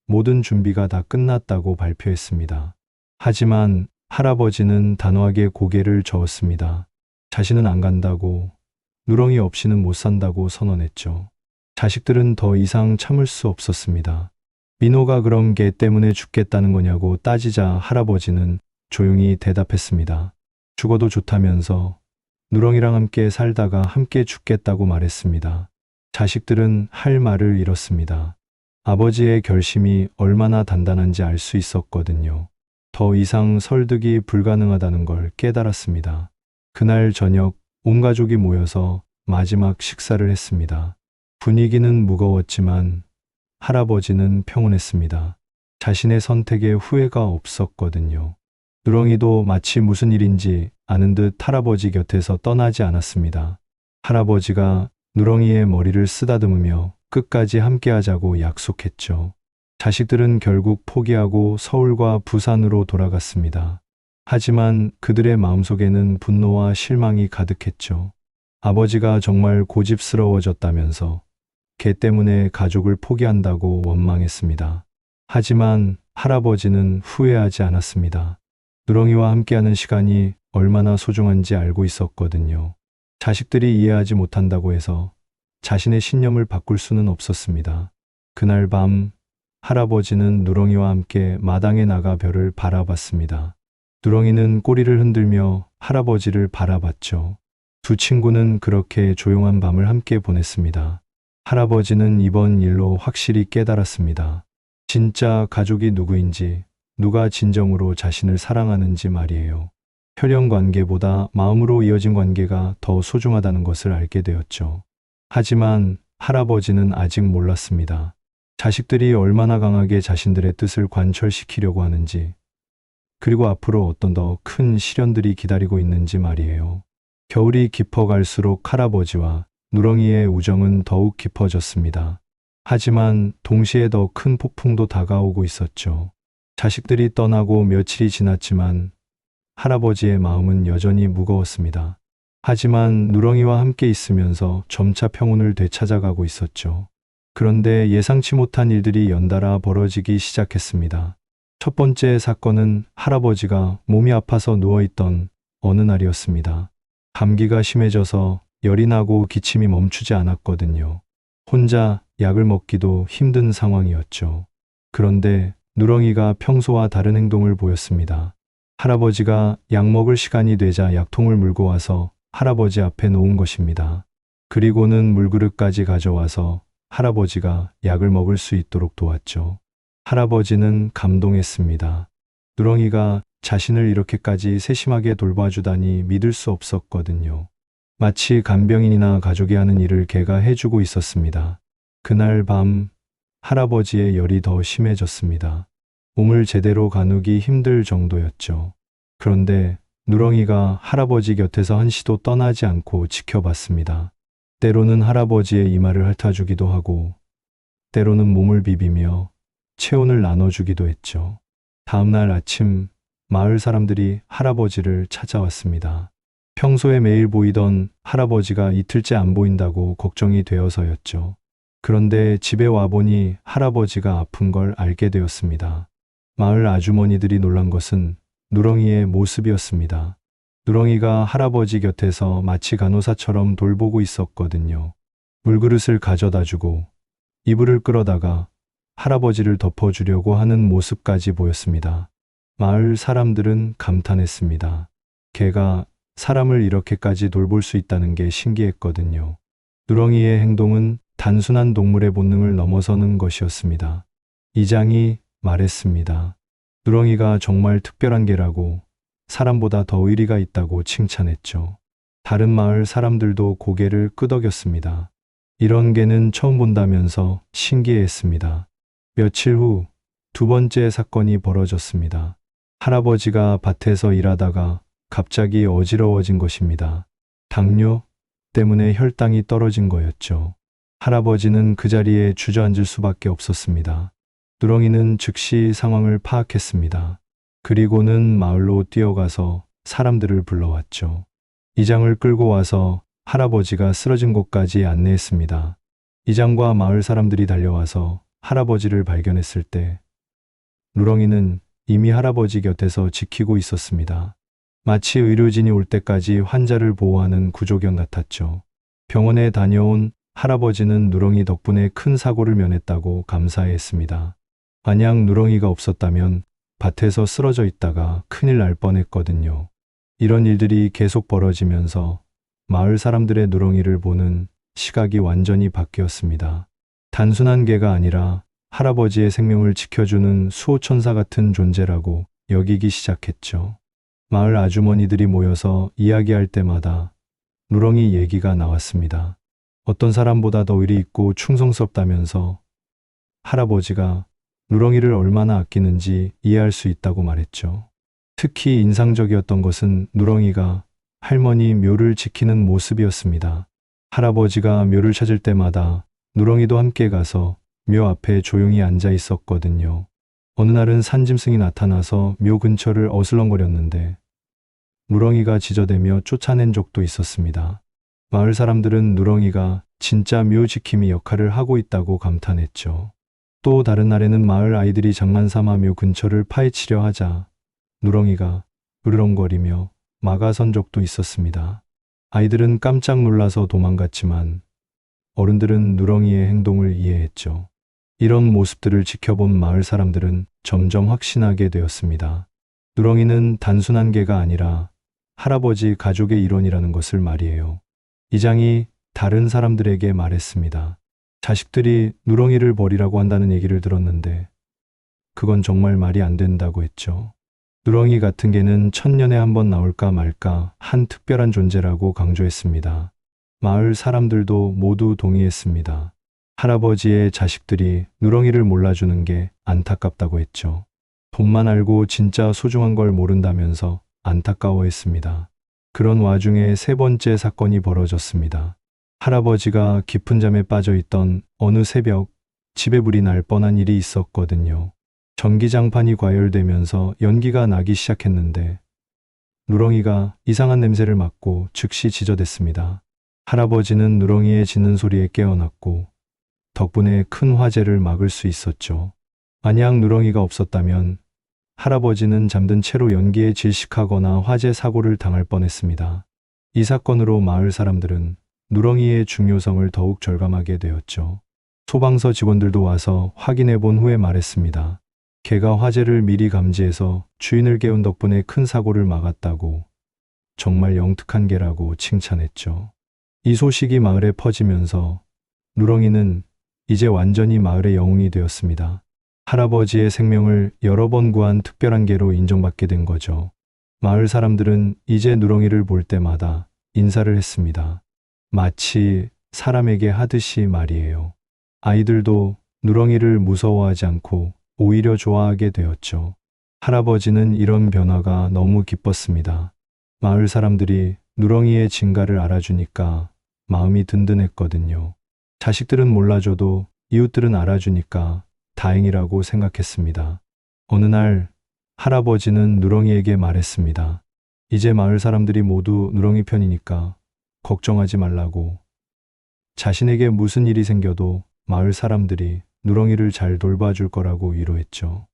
Speaker 1: 모든 준비가 다 끝났다고 발표했습니다. 하지만 할아버지는 단호하게 고개를 저었습니다. 자신은 안 간다고, 누렁이 없이는 못 산다고 선언했죠. 자식들은 더 이상 참을 수 없었습니다. 민호가 그럼 개 때문에 죽겠다는 거냐고 따지자 할아버지는 조용히 대답했습니다. 죽어도 좋다면서 누렁이랑 함께 살다가 함께 죽겠다고 말했습니다. 자식들은 할 말을 잃었습니다. 아버지의 결심이 얼마나 단단한지 알 수 있었거든요. 더 이상 설득이 불가능하다는 걸 깨달았습니다. 그날 저녁 온 가족이 모여서 마지막 식사를 했습니다. 분위기는 무거웠지만 할아버지는 평온했습니다. 자신의 선택에 후회가 없었거든요. 누렁이도 마치 무슨 일인지 아는 듯 할아버지 곁에서 떠나지 않았습니다. 할아버지가 누렁이의 머리를 쓰다듬으며 끝까지 함께하자고 약속했죠. 자식들은 결국 포기하고 서울과 부산으로 돌아갔습니다. 하지만 그들의 마음속에는 분노와 실망이 가득했죠. 아버지가 정말 고집스러워졌다면서 개 때문에 가족을 포기한다고 원망했습니다. 하지만 할아버지는 후회하지 않았습니다. 누렁이와 함께하는 시간이 얼마나 소중한지 알고 있었거든요. 자식들이 이해하지 못한다고 해서 자신의 신념을 바꿀 수는 없었습니다. 그날 밤 할아버지는 누렁이와 함께 마당에 나가 별을 바라봤습니다. 누렁이는 꼬리를 흔들며 할아버지를 바라봤죠. 두 친구는 그렇게 조용한 밤을 함께 보냈습니다. 할아버지는 이번 일로 확실히 깨달았습니다. 진짜 가족이 누구인지, 누가 진정으로 자신을 사랑하는지 말이에요. 혈연 관계보다 마음으로 이어진 관계가 더 소중하다는 것을 알게 되었죠. 하지만 할아버지는 아직 몰랐습니다. 자식들이 얼마나 강하게 자신들의 뜻을 관철시키려고 하는지, 그리고 앞으로 어떤 더 큰 시련들이 기다리고 있는지 말이에요. 겨울이 깊어갈수록 할아버지와 누렁이의 우정은 더욱 깊어졌습니다. 하지만 동시에 더 큰 폭풍도 다가오고 있었죠. 자식들이 떠나고 며칠이 지났지만 할아버지의 마음은 여전히 무거웠습니다. 하지만 누렁이와 함께 있으면서 점차 평온을 되찾아가고 있었죠. 그런데 예상치 못한 일들이 연달아 벌어지기 시작했습니다. 첫 번째 사건은 할아버지가 몸이 아파서 누워있던 어느 날이었습니다. 감기가 심해져서 열이 나고 기침이 멈추지 않았거든요. 혼자 약을 먹기도 힘든 상황이었죠. 그런데 누렁이가 평소와 다른 행동을 보였습니다. 할아버지가 약 먹을 시간이 되자 약통을 물고 와서 할아버지 앞에 놓은 것입니다. 그리고는 물그릇까지 가져와서 할아버지가 약을 먹을 수 있도록 도왔죠. 할아버지는 감동했습니다. 누렁이가 자신을 이렇게까지 세심하게 돌봐주다니 믿을 수 없었거든요. 마치 간병인이나 가족이 하는 일을 개가 해주고 있었습니다. 그날 밤 할아버지의 열이 더 심해졌습니다. 몸을 제대로 가누기 힘들 정도였죠. 그런데 누렁이가 할아버지 곁에서 한시도 떠나지 않고 지켜봤습니다. 때로는 할아버지의 이마를 핥아주기도 하고, 때로는 몸을 비비며 체온을 나눠주기도 했죠. 다음날 아침 마을 사람들이 할아버지를 찾아왔습니다. 평소에 매일 보이던 할아버지가 이틀째 안 보인다고 걱정이 되어서였죠. 그런데 집에 와보니 할아버지가 아픈 걸 알게 되었습니다. 마을 아주머니들이 놀란 것은 누렁이의 모습이었습니다. 누렁이가 할아버지 곁에서 마치 간호사처럼 돌보고 있었거든요. 물그릇을 가져다 주고 이불을 끌어다가 할아버지를 덮어주려고 하는 모습까지 보였습니다. 마을 사람들은 감탄했습니다. 개가 사람을 이렇게까지 돌볼 수 있다는 게 신기했거든요. 누렁이의 행동은 단순한 동물의 본능을 넘어서는 것이었습니다. 이장이 말했습니다. 누렁이가 정말 특별한 개라고, 사람보다 더 의리가 있다고 칭찬했죠. 다른 마을 사람들도 고개를 끄덕였습니다. 이런 개는 처음 본다면서 신기해했습니다. 며칠 후 두 번째 사건이 벌어졌습니다. 할아버지가 밭에서 일하다가 갑자기 어지러워진 것입니다. 당뇨 때문에 혈당이 떨어진 거였죠. 할아버지는 그 자리에 주저앉을 수밖에 없었습니다. 누렁이는 즉시 상황을 파악했습니다. 그리고는 마을로 뛰어가서 사람들을 불러왔죠. 이장을 끌고 와서 할아버지가 쓰러진 곳까지 안내했습니다. 이장과 마을 사람들이 달려와서 할아버지를 발견했을 때 누렁이는 이미 할아버지 곁에서 지키고 있었습니다. 마치 의료진이 올 때까지 환자를 보호하는 구조견 같았죠. 병원에 다녀온 할아버지는 누렁이 덕분에 큰 사고를 면했다고 감사했습니다. 만약 누렁이가 없었다면 밭에서 쓰러져 있다가 큰일 날 뻔했거든요. 이런 일들이 계속 벌어지면서 마을 사람들의 누렁이를 보는 시각이 완전히 바뀌었습니다. 단순한 개가 아니라 할아버지의 생명을 지켜주는 수호천사 같은 존재라고 여기기 시작했죠. 마을 아주머니들이 모여서 이야기할 때마다 누렁이 얘기가 나왔습니다. 어떤 사람보다 더 의리 있고 충성스럽다면서 할아버지가 누렁이를 얼마나 아끼는지 이해할 수 있다고 말했죠. 특히 인상적이었던 것은 누렁이가 할머니 묘를 지키는 모습이었습니다. 할아버지가 묘를 찾을 때마다 누렁이도 함께 가서 묘 앞에 조용히 앉아 있었거든요. 어느 날은 산짐승이 나타나서 묘 근처를 어슬렁거렸는데 누렁이가 지저대며 쫓아낸 적도 있었습니다. 마을 사람들은 누렁이가 진짜 묘 지킴이 역할을 하고 있다고 감탄했죠. 또 다른 날에는 마을 아이들이 장난삼아 묘 근처를 파헤치려 하자 누렁이가 으르렁거리며 막아선 적도 있었습니다. 아이들은 깜짝 놀라서 도망갔지만 어른들은 누렁이의 행동을 이해했죠. 이런 모습들을 지켜본 마을 사람들은 점점 확신하게 되었습니다. 누렁이는 단순한 개가 아니라 할아버지 가족의 일원이라는 것을 말이에요. 이장이 다른 사람들에게 말했습니다. 자식들이 누렁이를 버리라고 한다는 얘기를 들었는데 그건 정말 말이 안 된다고 했죠. 누렁이 같은 개는 천년에 한 번 나올까 말까 한 특별한 존재라고 강조했습니다. 마을 사람들도 모두 동의했습니다. 할아버지의 자식들이 누렁이를 몰라주는 게 안타깝다고 했죠. 돈만 알고 진짜 소중한 걸 모른다면서 안타까워했습니다. 그런 와중에 세 번째 사건이 벌어졌습니다. 할아버지가 깊은 잠에 빠져 있던 어느 새벽 집에 불이 날 뻔한 일이 있었거든요. 전기장판이 과열되면서 연기가 나기 시작했는데 누렁이가 이상한 냄새를 맡고 즉시 지저댔습니다. 할아버지는 누렁이의 짖는 소리에 깨어났고 덕분에 큰 화재를 막을 수 있었죠. 만약 누렁이가 없었다면 할아버지는 잠든 채로 연기에 질식하거나 화재 사고를 당할 뻔했습니다. 이 사건으로 마을 사람들은 누렁이의 중요성을 더욱 절감하게 되었죠. 소방서 직원들도 와서 확인해 본 후에 말했습니다. 개가 화재를 미리 감지해서 주인을 깨운 덕분에 큰 사고를 막았다고 정말 영특한 개라고 칭찬했죠. 이 소식이 마을에 퍼지면서 누렁이는 이제 완전히 마을의 영웅이 되었습니다. 할아버지의 생명을 여러 번 구한 특별한 개로 인정받게 된 거죠. 마을 사람들은 이제 누렁이를 볼 때마다 인사를 했습니다. 마치 사람에게 하듯이 말이에요. 아이들도 누렁이를 무서워하지 않고 오히려 좋아하게 되었죠. 할아버지는 이런 변화가 너무 기뻤습니다. 마을 사람들이 누렁이의 진가를 알아주니까 마음이 든든했거든요. 자식들은 몰라줘도 이웃들은 알아주니까 다행이라고 생각했습니다. 어느 날 할아버지는 누렁이에게 말했습니다. 이제 마을 사람들이 모두 누렁이 편이니까 걱정하지 말라고. 자신에게 무슨 일이 생겨도 마을 사람들이 누렁이를 잘 돌봐줄 거라고 위로했죠.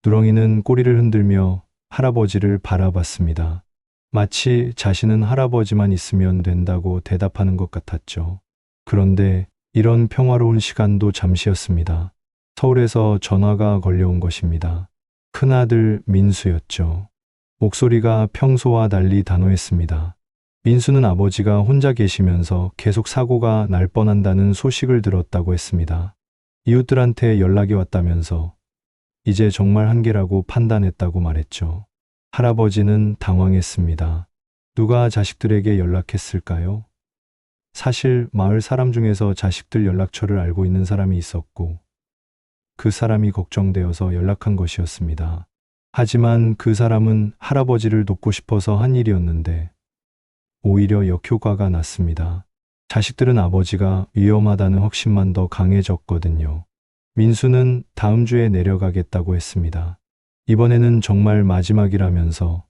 Speaker 1: 누렁이는 꼬리를 흔들며 할아버지를 바라봤습니다. 마치 자신은 할아버지만 있으면 된다고 대답하는 것 같았죠. 그런데 이런 평화로운 시간도 잠시였습니다. 서울에서 전화가 걸려온 것입니다. 큰아들 민수였죠. 목소리가 평소와 달리 단호했습니다. 민수는 아버지가 혼자 계시면서 계속 사고가 날 뻔한다는 소식을 들었다고 했습니다. 이웃들한테 연락이 왔다면서 이제 정말 한계라고 판단했다고 말했죠. 할아버지는 당황했습니다. 누가 자식들에게 연락했을까요? 사실 마을 사람 중에서 자식들 연락처를 알고 있는 사람이 있었고 그 사람이 걱정되어서 연락한 것이었습니다. 하지만 그 사람은 할아버지를 돕고 싶어서 한 일이었는데 오히려 역효과가 났습니다. 자식들은 아버지가 위험하다는 확신만 더 강해졌거든요. 민수는 다음 주에 내려가겠다고 했습니다. 이번에는 정말 마지막이라면서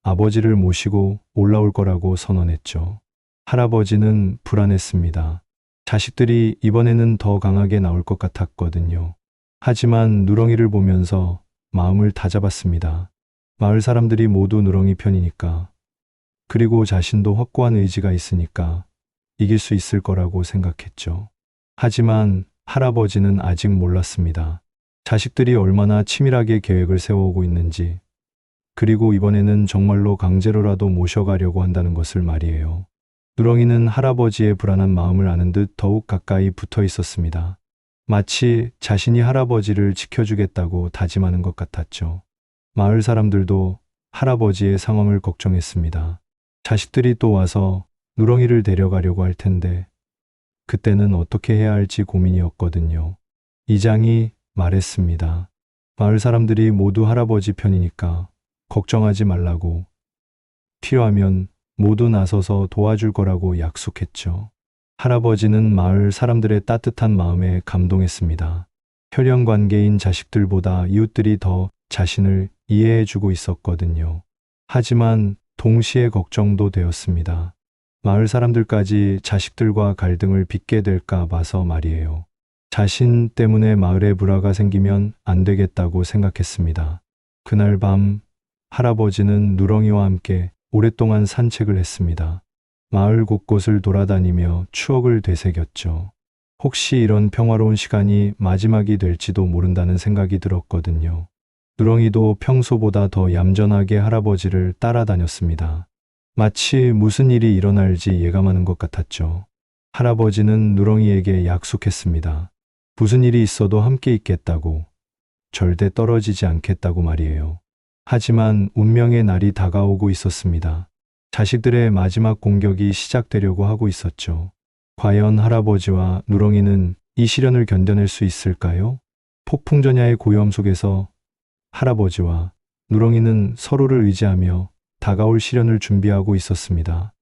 Speaker 1: 아버지를 모시고 올라올 거라고 선언했죠. 할아버지는 불안했습니다. 자식들이 이번에는 더 강하게 나올 것 같았거든요. 하지만 누렁이를 보면서 마음을 다잡았습니다. 마을 사람들이 모두 누렁이 편이니까, 그리고 자신도 확고한 의지가 있으니까 이길 수 있을 거라고 생각했죠. 하지만 할아버지는 아직 몰랐습니다. 자식들이 얼마나 치밀하게 계획을 세워오고 있는지, 그리고 이번에는 정말로 강제로라도 모셔가려고 한다는 것을 말이에요. 누렁이는 할아버지의 불안한 마음을 아는 듯 더욱 가까이 붙어 있었습니다. 마치 자신이 할아버지를 지켜주겠다고 다짐하는 것 같았죠. 마을 사람들도 할아버지의 상황을 걱정했습니다. 자식들이 또 와서 누렁이를 데려가려고 할 텐데 그때는 어떻게 해야 할지 고민이었거든요. 이장이 말했습니다. 마을 사람들이 모두 할아버지 편이니까 걱정하지 말라고, 필요하면 모두 나서서 도와줄 거라고 약속했죠. 할아버지는 마을 사람들의 따뜻한 마음에 감동했습니다. 혈연 관계인 자식들보다 이웃들이 더 자신을 이해해주고 있었거든요. 하지만 동시에 걱정도 되었습니다. 마을 사람들까지 자식들과 갈등을 빚게 될까 봐서 말이에요. 자신 때문에 마을에 불화가 생기면 안 되겠다고 생각했습니다. 그날 밤 할아버지는 누렁이와 함께 오랫동안 산책을 했습니다. 마을 곳곳을 돌아다니며 추억을 되새겼죠. 혹시 이런 평화로운 시간이 마지막이 될지도 모른다는 생각이 들었거든요. 누렁이도 평소보다 더 얌전하게 할아버지를 따라다녔습니다. 마치 무슨 일이 일어날지 예감하는 것 같았죠. 할아버지는 누렁이에게 약속했습니다. 무슨 일이 있어도 함께 있겠다고, 절대 떨어지지 않겠다고 말이에요. 하지만 운명의 날이 다가오고 있었습니다. 자식들의 마지막 공격이 시작되려고 하고 있었죠. 과연 할아버지와 누렁이는 이 시련을 견뎌낼 수 있을까요? 폭풍전야의 고요함 속에서 할아버지와 누렁이는 서로를 의지하며 다가올 시련을 준비하고 있었습니다.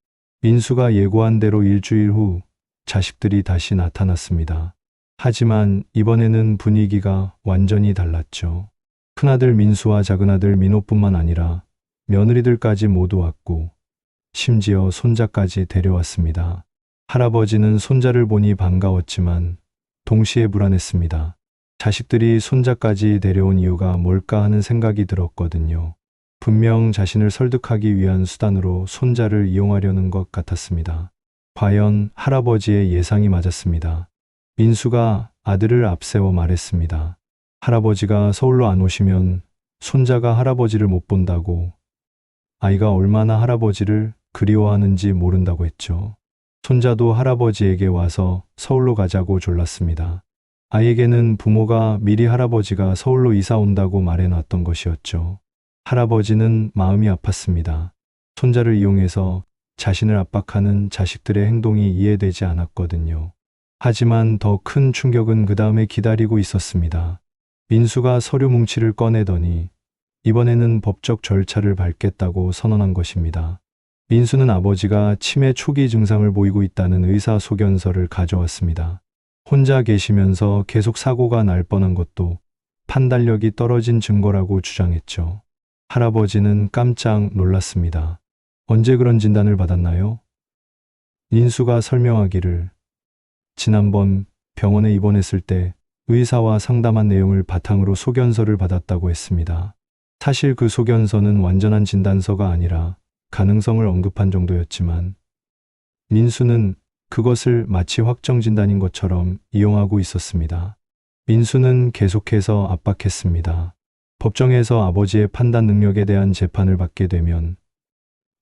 Speaker 1: 민수가 예고한 대로 일주일 후 자식들이 다시 나타났습니다. 하지만 이번에는 분위기가 완전히 달랐죠. 큰아들 민수와 작은아들 민호뿐만 아니라 며느리들까지 모두 왔고 심지어 손자까지 데려왔습니다. 할아버지는 손자를 보니 반가웠지만 동시에 불안했습니다. 자식들이 손자까지 데려온 이유가 뭘까 하는 생각이 들었거든요. 분명 자신을 설득하기 위한 수단으로 손자를 이용하려는 것 같았습니다. 과연 할아버지의 예상이 맞았습니다. 민수가 아들을 앞세워 말했습니다. 할아버지가 서울로 안 오시면 손자가 할아버지를 못 본다고, 아이가 얼마나 할아버지를 그리워하는지 모른다고 했죠. 손자도 할아버지에게 와서 서울로 가자고 졸랐습니다. 아이에게는 부모가 미리 할아버지가 서울로 이사 온다고 말해놨던 것이었죠. 할아버지는 마음이 아팠습니다. 손자를 이용해서 자신을 압박하는 자식들의 행동이 이해되지 않았거든요. 하지만 더 큰 충격은 그 다음에 기다리고 있었습니다. 민수가 서류 뭉치를 꺼내더니 이번에는 법적 절차를 밟겠다고 선언한 것입니다. 민수는 아버지가 치매 초기 증상을 보이고 있다는 의사소견서를 가져왔습니다. 혼자 계시면서 계속 사고가 날 뻔한 것도 판단력이 떨어진 증거라고 주장했죠. 할아버지는 깜짝 놀랐습니다. 언제 그런 진단을 받았나요? 민수가 설명하기를, 지난번 병원에 입원했을 때 의사와 상담한 내용을 바탕으로 소견서를 받았다고 했습니다. 사실 그 소견서는 완전한 진단서가 아니라 가능성을 언급한 정도였지만 민수는 그것을 마치 확정 진단인 것처럼 이용하고 있었습니다. 민수는 계속해서 압박했습니다. 법정에서 아버지의 판단 능력에 대한 재판을 받게 되면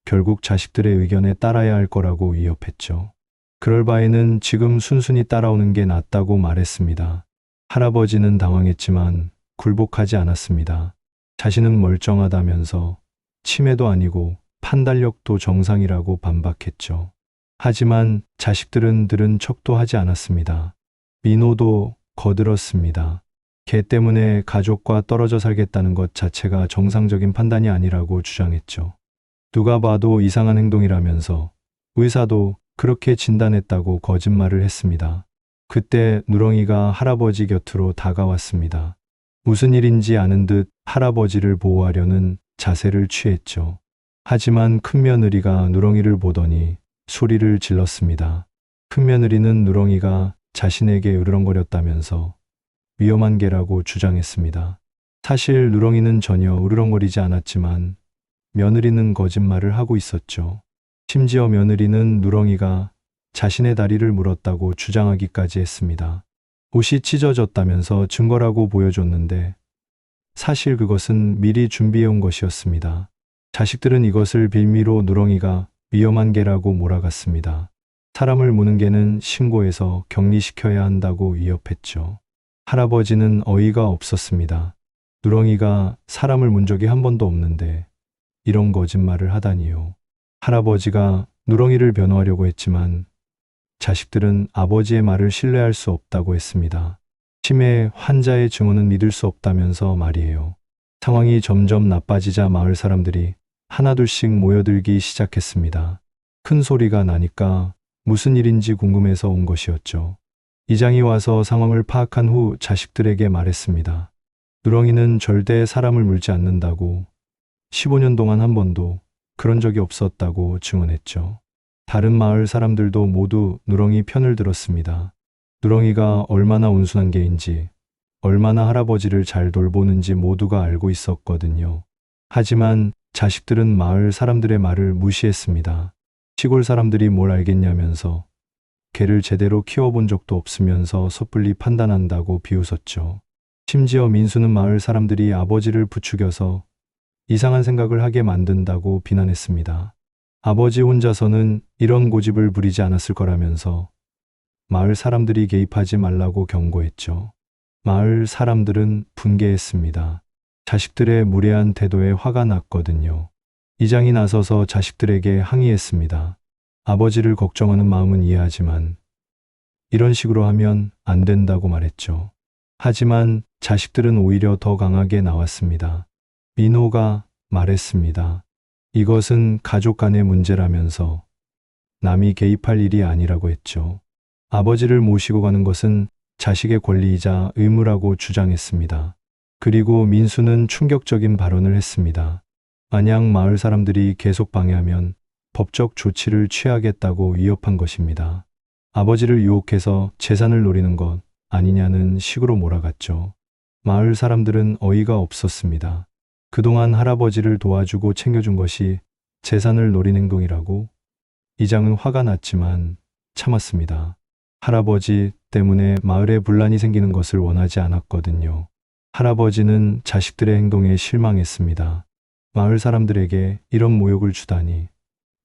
Speaker 1: 결국 자식들의 의견에 따라야 할 거라고 위협했죠. 그럴 바에는 지금 순순히 따라오는 게 낫다고 말했습니다. 할아버지는 당황했지만 굴복하지 않았습니다. 자신은 멀쩡하다면서 치매도 아니고 판단력도 정상이라고 반박했죠. 하지만 자식들은 들은 척도 하지 않았습니다. 민호도 거들었습니다. 걔 때문에 가족과 떨어져 살겠다는 것 자체가 정상적인 판단이 아니라고 주장했죠. 누가 봐도 이상한 행동이라면서 의사도 그렇게 진단했다고 거짓말을 했습니다. 그때 누렁이가 할아버지 곁으로 다가왔습니다. 무슨 일인지 아는 듯 할아버지를 보호하려는 자세를 취했죠. 하지만 큰며느리가 누렁이를 보더니 소리를 질렀습니다. 큰며느리는 누렁이가 자신에게 으르렁거렸다면서 위험한 개라고 주장했습니다. 사실 누렁이는 전혀 으르렁거리지 않았지만 며느리는 거짓말을 하고 있었죠. 심지어 며느리는 누렁이가 자신의 다리를 물었다고 주장하기까지 했습니다. 옷이 찢어졌다면서 증거라고 보여줬는데 사실 그것은 미리 준비해온 것이었습니다. 자식들은 이것을 빌미로 누렁이가 위험한 개라고 몰아갔습니다. 사람을 무는 개는 신고해서 격리시켜야 한다고 위협했죠. 할아버지는 어이가 없었습니다. 누렁이가 사람을 문 적이 한 번도 없는데 이런 거짓말을 하다니요. 할아버지가 누렁이를 변호하려고 했지만 자식들은 아버지의 말을 신뢰할 수 없다고 했습니다. 치매 환자의 증언은 믿을 수 없다면서 말이에요. 상황이 점점 나빠지자 마을 사람들이 하나둘씩 모여들기 시작했습니다. 큰 소리가 나니까 무슨 일인지 궁금해서 온 것이었죠. 이장이 와서 상황을 파악한 후 자식들에게 말했습니다. 누렁이는 절대 사람을 물지 않는다고 15년 동안 한 번도 그런 적이 없었다고 증언했죠. 다른 마을 사람들도 모두 누렁이 편을 들었습니다. 누렁이가 얼마나 온순한 개인지, 얼마나 할아버지를 잘 돌보는지 모두가 알고 있었거든요. 하지만 자식들은 마을 사람들의 말을 무시했습니다. 시골 사람들이 뭘 알겠냐면서 개를 제대로 키워본 적도 없으면서 섣불리 판단한다고 비웃었죠. 심지어 민수는 마을 사람들이 아버지를 부추겨서 이상한 생각을 하게 만든다고 비난했습니다. 아버지 혼자서는 이런 고집을 부리지 않았을 거라면서 마을 사람들이 개입하지 말라고 경고했죠. 마을 사람들은 분개했습니다. 자식들의 무례한 태도에 화가 났거든요. 이장이 나서서 자식들에게 항의했습니다. 아버지를 걱정하는 마음은 이해하지만 이런 식으로 하면 안 된다고 말했죠. 하지만 자식들은 오히려 더 강하게 나왔습니다. 민호가 말했습니다. 이것은 가족 간의 문제라면서 남이 개입할 일이 아니라고 했죠. 아버지를 모시고 가는 것은 자식의 권리이자 의무라고 주장했습니다. 그리고 민수는 충격적인 발언을 했습니다. 만약 마을 사람들이 계속 방해하면 법적 조치를 취하겠다고 위협한 것입니다. 아버지를 유혹해서 재산을 노리는 것 아니냐는 식으로 몰아갔죠. 마을 사람들은 어이가 없었습니다. 그동안 할아버지를 도와주고 챙겨준 것이 재산을 노린 행동이라고? 이장은 화가 났지만 참았습니다. 할아버지 때문에 마을에 분란이 생기는 것을 원하지 않았거든요. 할아버지는 자식들의 행동에 실망했습니다. 마을 사람들에게 이런 모욕을 주다니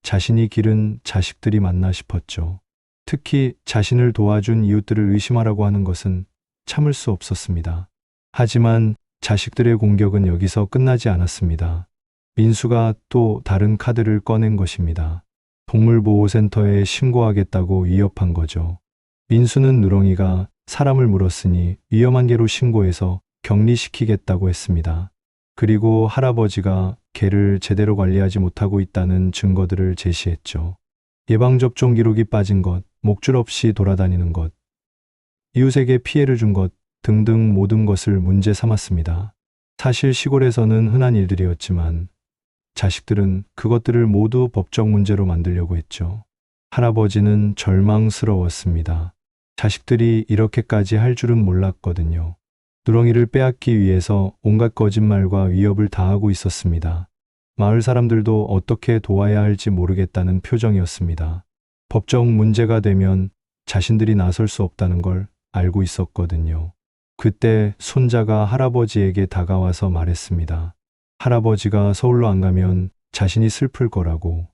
Speaker 1: 자신이 기른 자식들이 맞나 싶었죠. 특히 자신을 도와준 이웃들을 의심하라고 하는 것은 참을 수 없었습니다. 하지만 자식들의 공격은 여기서 끝나지 않았습니다. 민수가 또 다른 카드를 꺼낸 것입니다. 동물보호센터에 신고하겠다고 위협한 거죠. 민수는 누렁이가 사람을 물었으니 위험한 개로 신고해서 격리시키겠다고 했습니다. 그리고 할아버지가 개를 제대로 관리하지 못하고 있다는 증거들을 제시했죠. 예방접종 기록이 빠진 것, 목줄 없이 돌아다니는 것, 이웃에게 피해를 준 것 등등 모든 것을 문제 삼았습니다. 사실 시골에서는 흔한 일들이었지만 자식들은 그것들을 모두 법적 문제로 만들려고 했죠. 할아버지는 절망스러웠습니다. 자식들이 이렇게까지 할 줄은 몰랐거든요. 누렁이를 빼앗기 위해서 온갖 거짓말과 위협을 다하고 있었습니다. 마을 사람들도 어떻게 도와야 할지 모르겠다는 표정이었습니다. 법적 문제가 되면 자신들이 나설 수 없다는 걸 알고 있었거든요. 그때 손자가 할아버지에게 다가와서 말했습니다. 할아버지가 서울로 안 가면 자신이 슬플 거라고.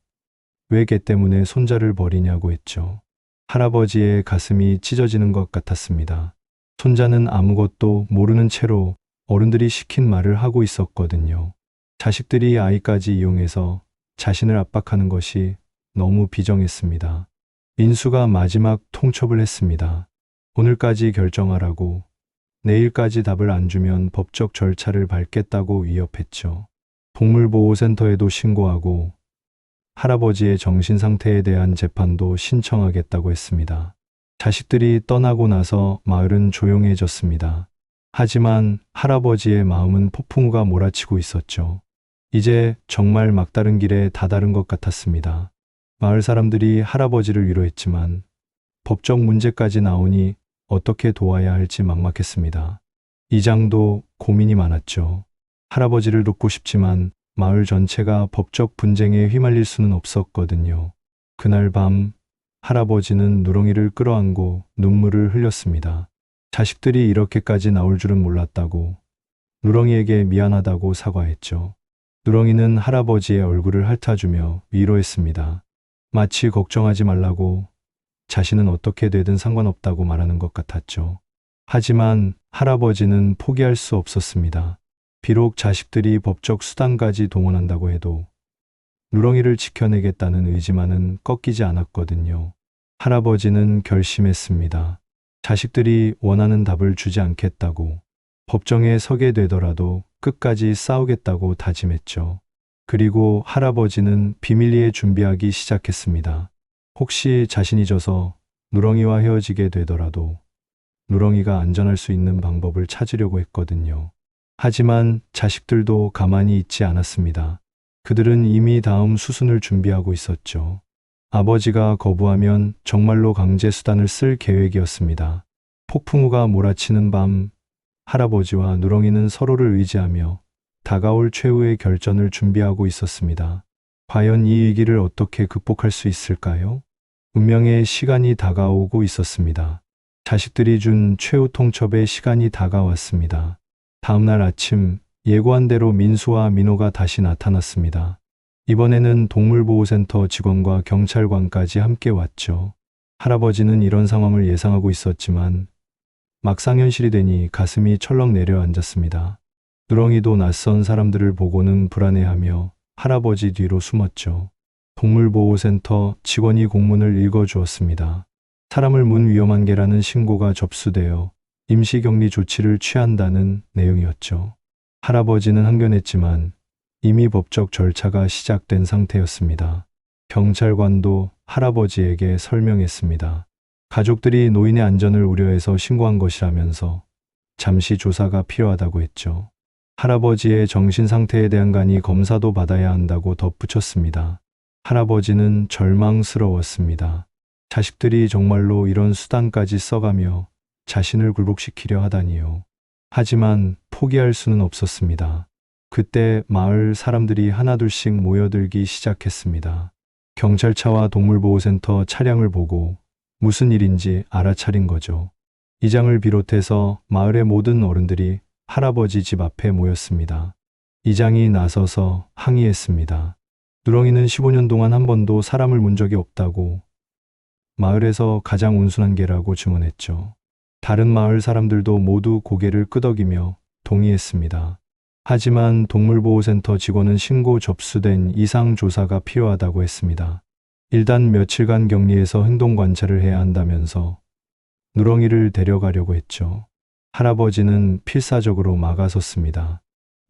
Speaker 1: 왜 개 때문에 손자를 버리냐고 했죠. 할아버지의 가슴이 찢어지는 것 같았습니다. 손자는 아무것도 모르는 채로 어른들이 시킨 말을 하고 있었거든요. 자식들이 아이까지 이용해서 자신을 압박하는 것이 너무 비정했습니다. 민수가 마지막 통첩을 했습니다. 오늘까지 결정하라고, 내일까지 답을 안 주면 법적 절차를 밟겠다고 위협했죠. 동물보호센터에도 신고하고 할아버지의 정신 상태에 대한 재판도 신청하겠다고 했습니다. 자식들이 떠나고 나서 마을은 조용해졌습니다. 하지만 할아버지의 마음은 폭풍우가 몰아치고 있었죠. 이제 정말 막다른 길에 다다른 것 같았습니다. 마을 사람들이 할아버지를 위로했지만 법적 문제까지 나오니 어떻게 도와야 할지 막막했습니다. 이장도 고민이 많았죠. 할아버지를 돕고 싶지만 마을 전체가 법적 분쟁에 휘말릴 수는 없었거든요. 그날 밤 할아버지는 누렁이를 끌어안고 눈물을 흘렸습니다. 자식들이 이렇게까지 나올 줄은 몰랐다고, 누렁이에게 미안하다고 사과했죠. 누렁이는 할아버지의 얼굴을 핥아주며 위로했습니다. 마치 걱정하지 말라고, 자신은 어떻게 되든 상관없다고 말하는 것 같았죠. 하지만 할아버지는 포기할 수 없었습니다. 비록 자식들이 법적 수단까지 동원한다고 해도 누렁이를 지켜내겠다는 의지만은 꺾이지 않았거든요. 할아버지는 결심했습니다. 자식들이 원하는 답을 주지 않겠다고, 법정에 서게 되더라도 끝까지 싸우겠다고 다짐했죠. 그리고 할아버지는 비밀리에 준비하기 시작했습니다. 혹시 자신이 져서 누렁이와 헤어지게 되더라도 누렁이가 안전할 수 있는 방법을 찾으려고 했거든요. 하지만 자식들도 가만히 있지 않았습니다. 그들은 이미 다음 수순을 준비하고 있었죠. 아버지가 거부하면 정말로 강제 수단을 쓸 계획이었습니다. 폭풍우가 몰아치는 밤, 할아버지와 누렁이는 서로를 의지하며 다가올 최후의 결전을 준비하고 있었습니다. 과연 이 위기를 어떻게 극복할 수 있을까요? 운명의 시간이 다가오고 있었습니다. 자식들이 준 최후 통첩의 시간이 다가왔습니다. 다음날 아침, 예고한 대로 민수와 민호가 다시 나타났습니다. 이번에는 동물보호센터 직원과 경찰관까지 함께 왔죠. 할아버지는 이런 상황을 예상하고 있었지만 막상 현실이 되니 가슴이 철렁 내려앉았습니다. 누렁이도 낯선 사람들을 보고는 불안해하며 할아버지 뒤로 숨었죠. 동물보호센터 직원이 공문을 읽어주었습니다. 사람을 문 위험한 개라는 신고가 접수되어 임시격리 조치를 취한다는 내용이었죠. 할아버지는 항변했지만 이미 법적 절차가 시작된 상태였습니다. 경찰관도 할아버지에게 설명했습니다. 가족들이 노인의 안전을 우려해서 신고한 것이라면서 잠시 조사가 필요하다고 했죠. 할아버지의 정신 상태에 대한 간이 검사도 받아야 한다고 덧붙였습니다. 할아버지는 절망스러웠습니다. 자식들이 정말로 이런 수단까지 써가며 자신을 굴복시키려 하다니요. 하지만 포기할 수는 없었습니다. 그때 마을 사람들이 하나둘씩 모여들기 시작했습니다. 경찰차와 동물보호센터 차량을 보고 무슨 일인지 알아차린 거죠. 이장을 비롯해서 마을의 모든 어른들이 할아버지 집 앞에 모였습니다. 이장이 나서서 항의했습니다. 누렁이는 15년 동안 한 번도 사람을 문 적이 없다고, 마을에서 가장 온순한 개라고 증언했죠. 다른 마을 사람들도 모두 고개를 끄덕이며 동의했습니다. 하지만 동물보호센터 직원은 신고 접수된 이상 조사가 필요하다고 했습니다. 일단 며칠간 격리해서 행동 관찰을 해야 한다면서 누렁이를 데려가려고 했죠. 할아버지는 필사적으로 막아섰습니다.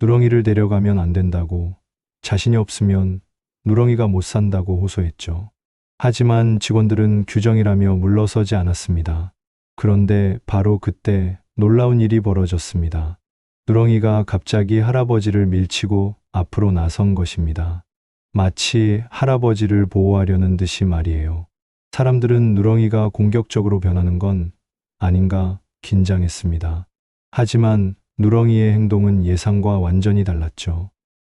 Speaker 1: 누렁이를 데려가면 안 된다고, 자신이 없으면 누렁이가 못 산다고 호소했죠. 하지만 직원들은 규정이라며 물러서지 않았습니다. 그런데 바로 그때 놀라운 일이 벌어졌습니다. 누렁이가 갑자기 할아버지를 밀치고 앞으로 나선 것입니다. 마치 할아버지를 보호하려는 듯이 말이에요. 사람들은 누렁이가 공격적으로 변하는 건 아닌가 긴장했습니다. 하지만 누렁이의 행동은 예상과 완전히 달랐죠.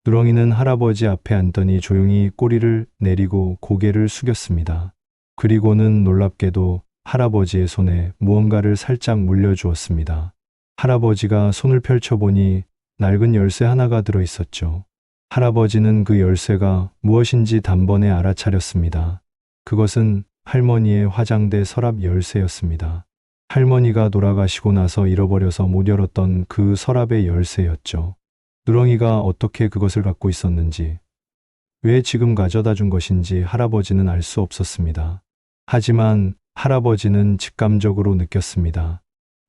Speaker 1: 누렁이는 할아버지 앞에 앉더니 조용히 꼬리를 내리고 고개를 숙였습니다. 그리고는 놀랍게도 할아버지의 손에 무언가를 살짝 물려주었습니다. 할아버지가 손을 펼쳐보니 낡은 열쇠 하나가 들어 있었죠. 할아버지는 그 열쇠가 무엇인지 단번에 알아차렸습니다. 그것은 할머니의 화장대 서랍 열쇠였습니다. 할머니가 돌아가시고 나서 잃어버려서 못 열었던 그 서랍의 열쇠였죠. 누렁이가 어떻게 그것을 갖고 있었는지, 왜 지금 가져다 준 것인지 할아버지는 알 수 없었습니다. 하지만 할아버지는 직감적으로 느꼈습니다.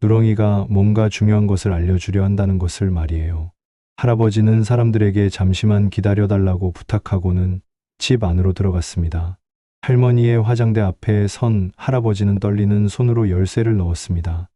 Speaker 1: 누렁이가 뭔가 중요한 것을 알려주려 한다는 것을 말이에요. 할아버지는 사람들에게 잠시만 기다려달라고 부탁하고는 집 안으로 들어갔습니다. 할머니의 화장대 앞에 선 할아버지는 떨리는 손으로 열쇠를 넣었습니다.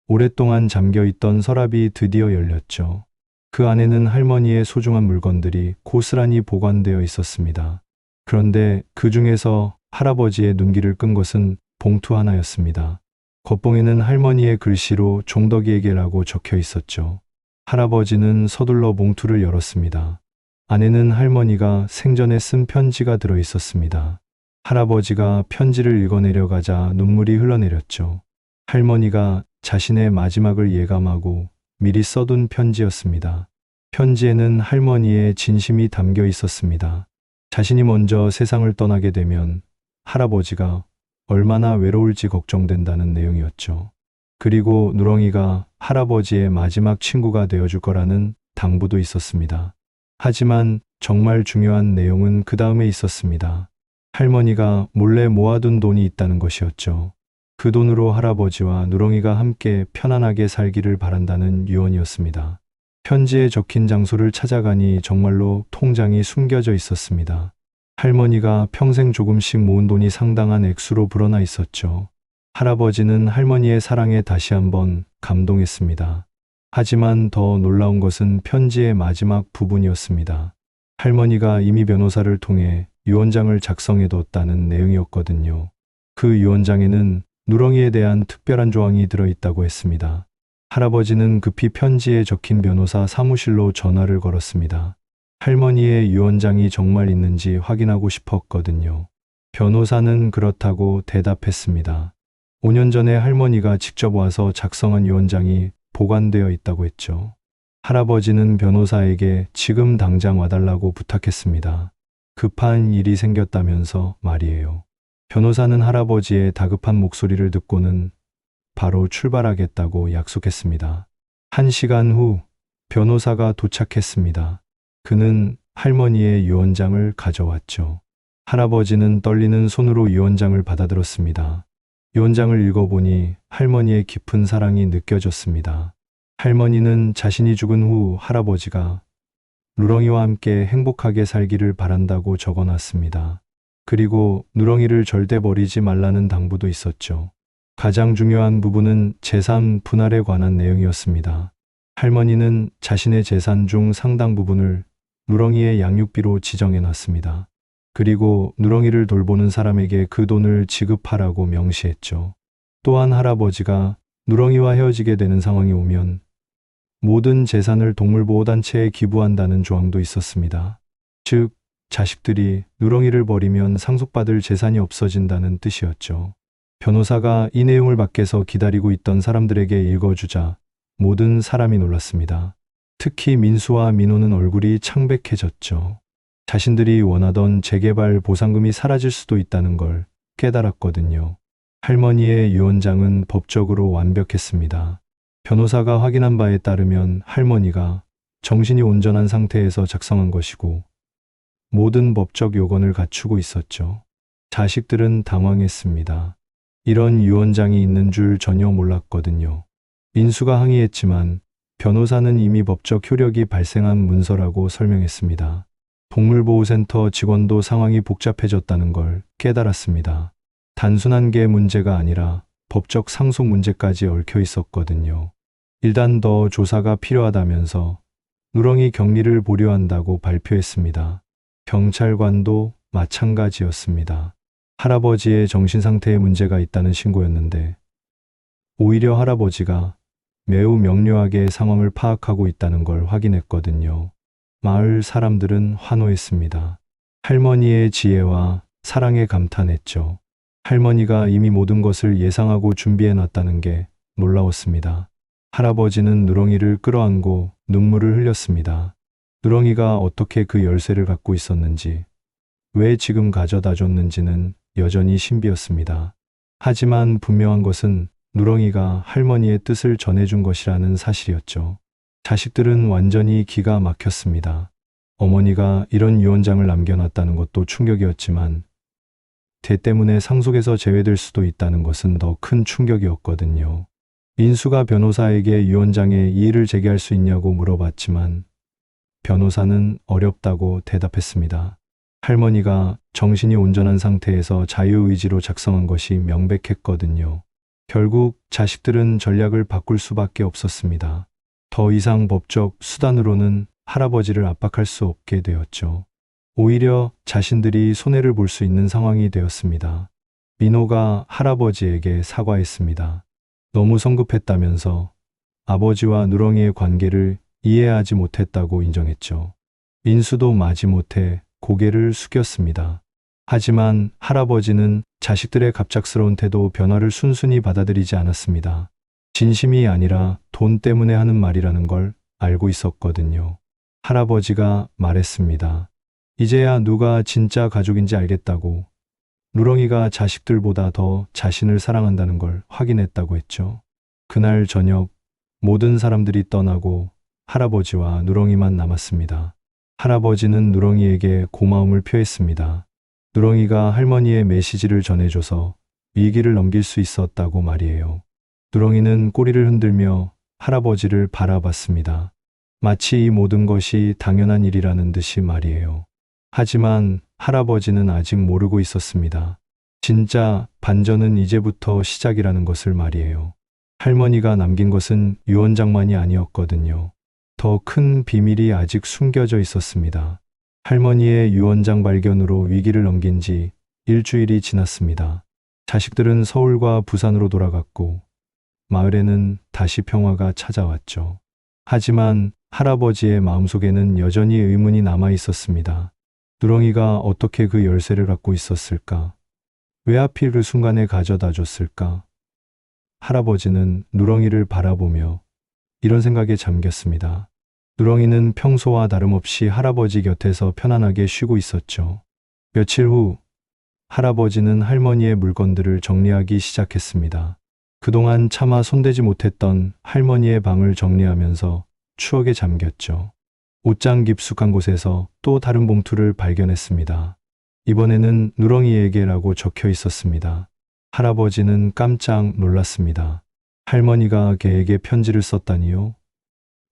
Speaker 1: 오랫동안 잠겨있던 서랍이 드디어 열렸죠. 그 안에는 할머니의 소중한 물건들이 고스란히 보관되어 있었습니다. 그런데 그 중에서 할아버지의 눈길을 끈 것은 봉투 하나였습니다. 겉봉에는 할머니의 글씨로 종덕이에게라고 적혀 있었죠. 할아버지는 서둘러 봉투를 열었습니다. 안에는 할머니가 생전에 쓴 편지가 들어 있었습니다. 할아버지가 편지를 읽어내려가자 눈물이 흘러내렸죠. 할머니가 자신의 마지막을 예감하고 미리 써둔 편지였습니다. 편지에는 할머니의 진심이 담겨 있었습니다. 자신이 먼저 세상을 떠나게 되면 할아버지가 얼마나 외로울지 걱정된다는 내용이었죠. 그리고 누렁이가 할아버지의 마지막 친구가 되어줄 거라는 당부도 있었습니다. 하지만 정말 중요한 내용은 그 다음에 있었습니다. 할머니가 몰래 모아둔 돈이 있다는 것이었죠. 그 돈으로 할아버지와 누렁이가 함께 편안하게 살기를 바란다는 유언이었습니다. 편지에 적힌 장소를 찾아가니 정말로 통장이 숨겨져 있었습니다. 할머니가 평생 조금씩 모은 돈이 상당한 액수로 불어나 있었죠. 할아버지는 할머니의 사랑에 다시 한번 감동했습니다. 하지만 더 놀라운 것은 편지의 마지막 부분이었습니다. 할머니가 이미 변호사를 통해 유언장을 작성해뒀다는 내용이었거든요. 그 유언장에는 누렁이에 대한 특별한 조항이 들어있다고 했습니다. 할아버지는 급히 편지에 적힌 변호사 사무실로 전화를 걸었습니다. 할머니의 유언장이 정말 있는지 확인하고 싶었거든요. 변호사는 그렇다고 대답했습니다. 5년 전에 할머니가 직접 와서 작성한 유언장이 보관되어 있다고 했죠. 할아버지는 변호사에게 지금 당장 와달라고 부탁했습니다. 급한 일이 생겼다면서 말이에요. 변호사는 할아버지의 다급한 목소리를 듣고는 바로 출발하겠다고 약속했습니다. 1시간 후 변호사가 도착했습니다. 그는 할머니의 유언장을 가져왔죠. 할아버지는 떨리는 손으로 유언장을 받아들었습니다. 유언장을 읽어보니 할머니의 깊은 사랑이 느껴졌습니다. 할머니는 자신이 죽은 후 할아버지가 누렁이와 함께 행복하게 살기를 바란다고 적어놨습니다. 그리고 누렁이를 절대 버리지 말라는 당부도 있었죠. 가장 중요한 부분은 재산 분할에 관한 내용이었습니다. 할머니는 자신의 재산 중 상당 부분을 누렁이의 양육비로 지정해놨습니다. 그리고 누렁이를 돌보는 사람에게 그 돈을 지급하라고 명시했죠. 또한 할아버지가 누렁이와 헤어지게 되는 상황이 오면 모든 재산을 동물보호단체에 기부한다는 조항도 있었습니다. 즉, 자식들이 누렁이를 버리면 상속받을 재산이 없어진다는 뜻이었죠. 변호사가 이 내용을 밖에서 기다리고 있던 사람들에게 읽어주자 모든 사람이 놀랐습니다. 특히 민수와 민호는 얼굴이 창백해졌죠. 자신들이 원하던 재개발 보상금이 사라질 수도 있다는 걸 깨달았거든요. 할머니의 유언장은 법적으로 완벽했습니다. 변호사가 확인한 바에 따르면 할머니가 정신이 온전한 상태에서 작성한 것이고 모든 법적 요건을 갖추고 있었죠. 자식들은 당황했습니다. 이런 유언장이 있는 줄 전혀 몰랐거든요. 민수가 항의했지만 변호사는 이미 법적 효력이 발생한 문서라고 설명했습니다. 동물보호센터 직원도 상황이 복잡해졌다는 걸 깨달았습니다. 단순한 게 문제가 아니라 법적 상속 문제까지 얽혀 있었거든요. 일단 더 조사가 필요하다면서 누렁이 격리를 보류한다고 발표했습니다. 경찰관도 마찬가지였습니다. 할아버지의 정신상태에 문제가 있다는 신고였는데 오히려 할아버지가 매우 명료하게 상황을 파악하고 있다는 걸 확인했거든요. 마을 사람들은 환호했습니다. 할머니의 지혜와 사랑에 감탄했죠. 할머니가 이미 모든 것을 예상하고 준비해놨다는 게 놀라웠습니다. 할아버지는 누렁이를 끌어안고 눈물을 흘렸습니다. 누렁이가 어떻게 그 열쇠를 갖고 있었는지, 왜 지금 가져다 줬는지는 여전히 신비였습니다. 하지만 분명한 것은 누렁이가 할머니의 뜻을 전해준 것이라는 사실이었죠. 자식들은 완전히 기가 막혔습니다. 어머니가 이런 유언장을 남겨놨다는 것도 충격이었지만 대 때문에 상속에서 제외될 수도 있다는 것은 더 큰 충격이었거든요. 민수가 변호사에게 유언장에 이의를 제기할 수 있냐고 물어봤지만 변호사는 어렵다고 대답했습니다. 할머니가 정신이 온전한 상태에서 자유의지로 작성한 것이 명백했거든요. 결국 자식들은 전략을 바꿀 수밖에 없었습니다. 더 이상 법적 수단으로는 할아버지를 압박할 수 없게 되었죠. 오히려 자신들이 손해를 볼 수 있는 상황이 되었습니다. 민호가 할아버지에게 사과했습니다. 너무 성급했다면서 아버지와 누렁이의 관계를 이해하지 못했다고 인정했죠. 민수도 마지못해 고개를 숙였습니다. 하지만 할아버지는 자식들의 갑작스러운 태도 변화를 순순히 받아들이지 않았습니다. 진심이 아니라 돈 때문에 하는 말이라는 걸 알고 있었거든요. 할아버지가 말했습니다. 이제야 누가 진짜 가족인지 알겠다고. 누렁이가 자식들보다 더 자신을 사랑한다는 걸 확인했다고 했죠. 그날 저녁 모든 사람들이 떠나고 할아버지와 누렁이만 남았습니다. 할아버지는 누렁이에게 고마움을 표했습니다. 누렁이가 할머니의 메시지를 전해줘서 위기를 넘길 수 있었다고 말이에요. 누렁이는 꼬리를 흔들며 할아버지를 바라봤습니다. 마치 이 모든 것이 당연한 일이라는 듯이 말이에요. 하지만 할아버지는 아직 모르고 있었습니다. 진짜 반전은 이제부터 시작이라는 것을 말이에요. 할머니가 남긴 것은 유언장만이 아니었거든요. 더 큰 비밀이 아직 숨겨져 있었습니다. 할머니의 유언장 발견으로 위기를 넘긴 지 일주일이 지났습니다. 자식들은 서울과 부산으로 돌아갔고 마을에는 다시 평화가 찾아왔죠. 하지만 할아버지의 마음속에는 여전히 의문이 남아 있었습니다. 누렁이가 어떻게 그 열쇠를 갖고 있었을까? 왜 하필 그 순간에 가져다 줬을까? 할아버지는 누렁이를 바라보며 이런 생각에 잠겼습니다. 누렁이는 평소와 다름없이 할아버지 곁에서 편안하게 쉬고 있었죠. 며칠 후 할아버지는 할머니의 물건들을 정리하기 시작했습니다. 그동안 차마 손대지 못했던 할머니의 방을 정리하면서 추억에 잠겼죠. 옷장 깊숙한 곳에서 또 다른 봉투를 발견했습니다. 이번에는 누렁이에게라고 적혀 있었습니다. 할아버지는 깜짝 놀랐습니다. 할머니가 걔에게 편지를 썼다니요?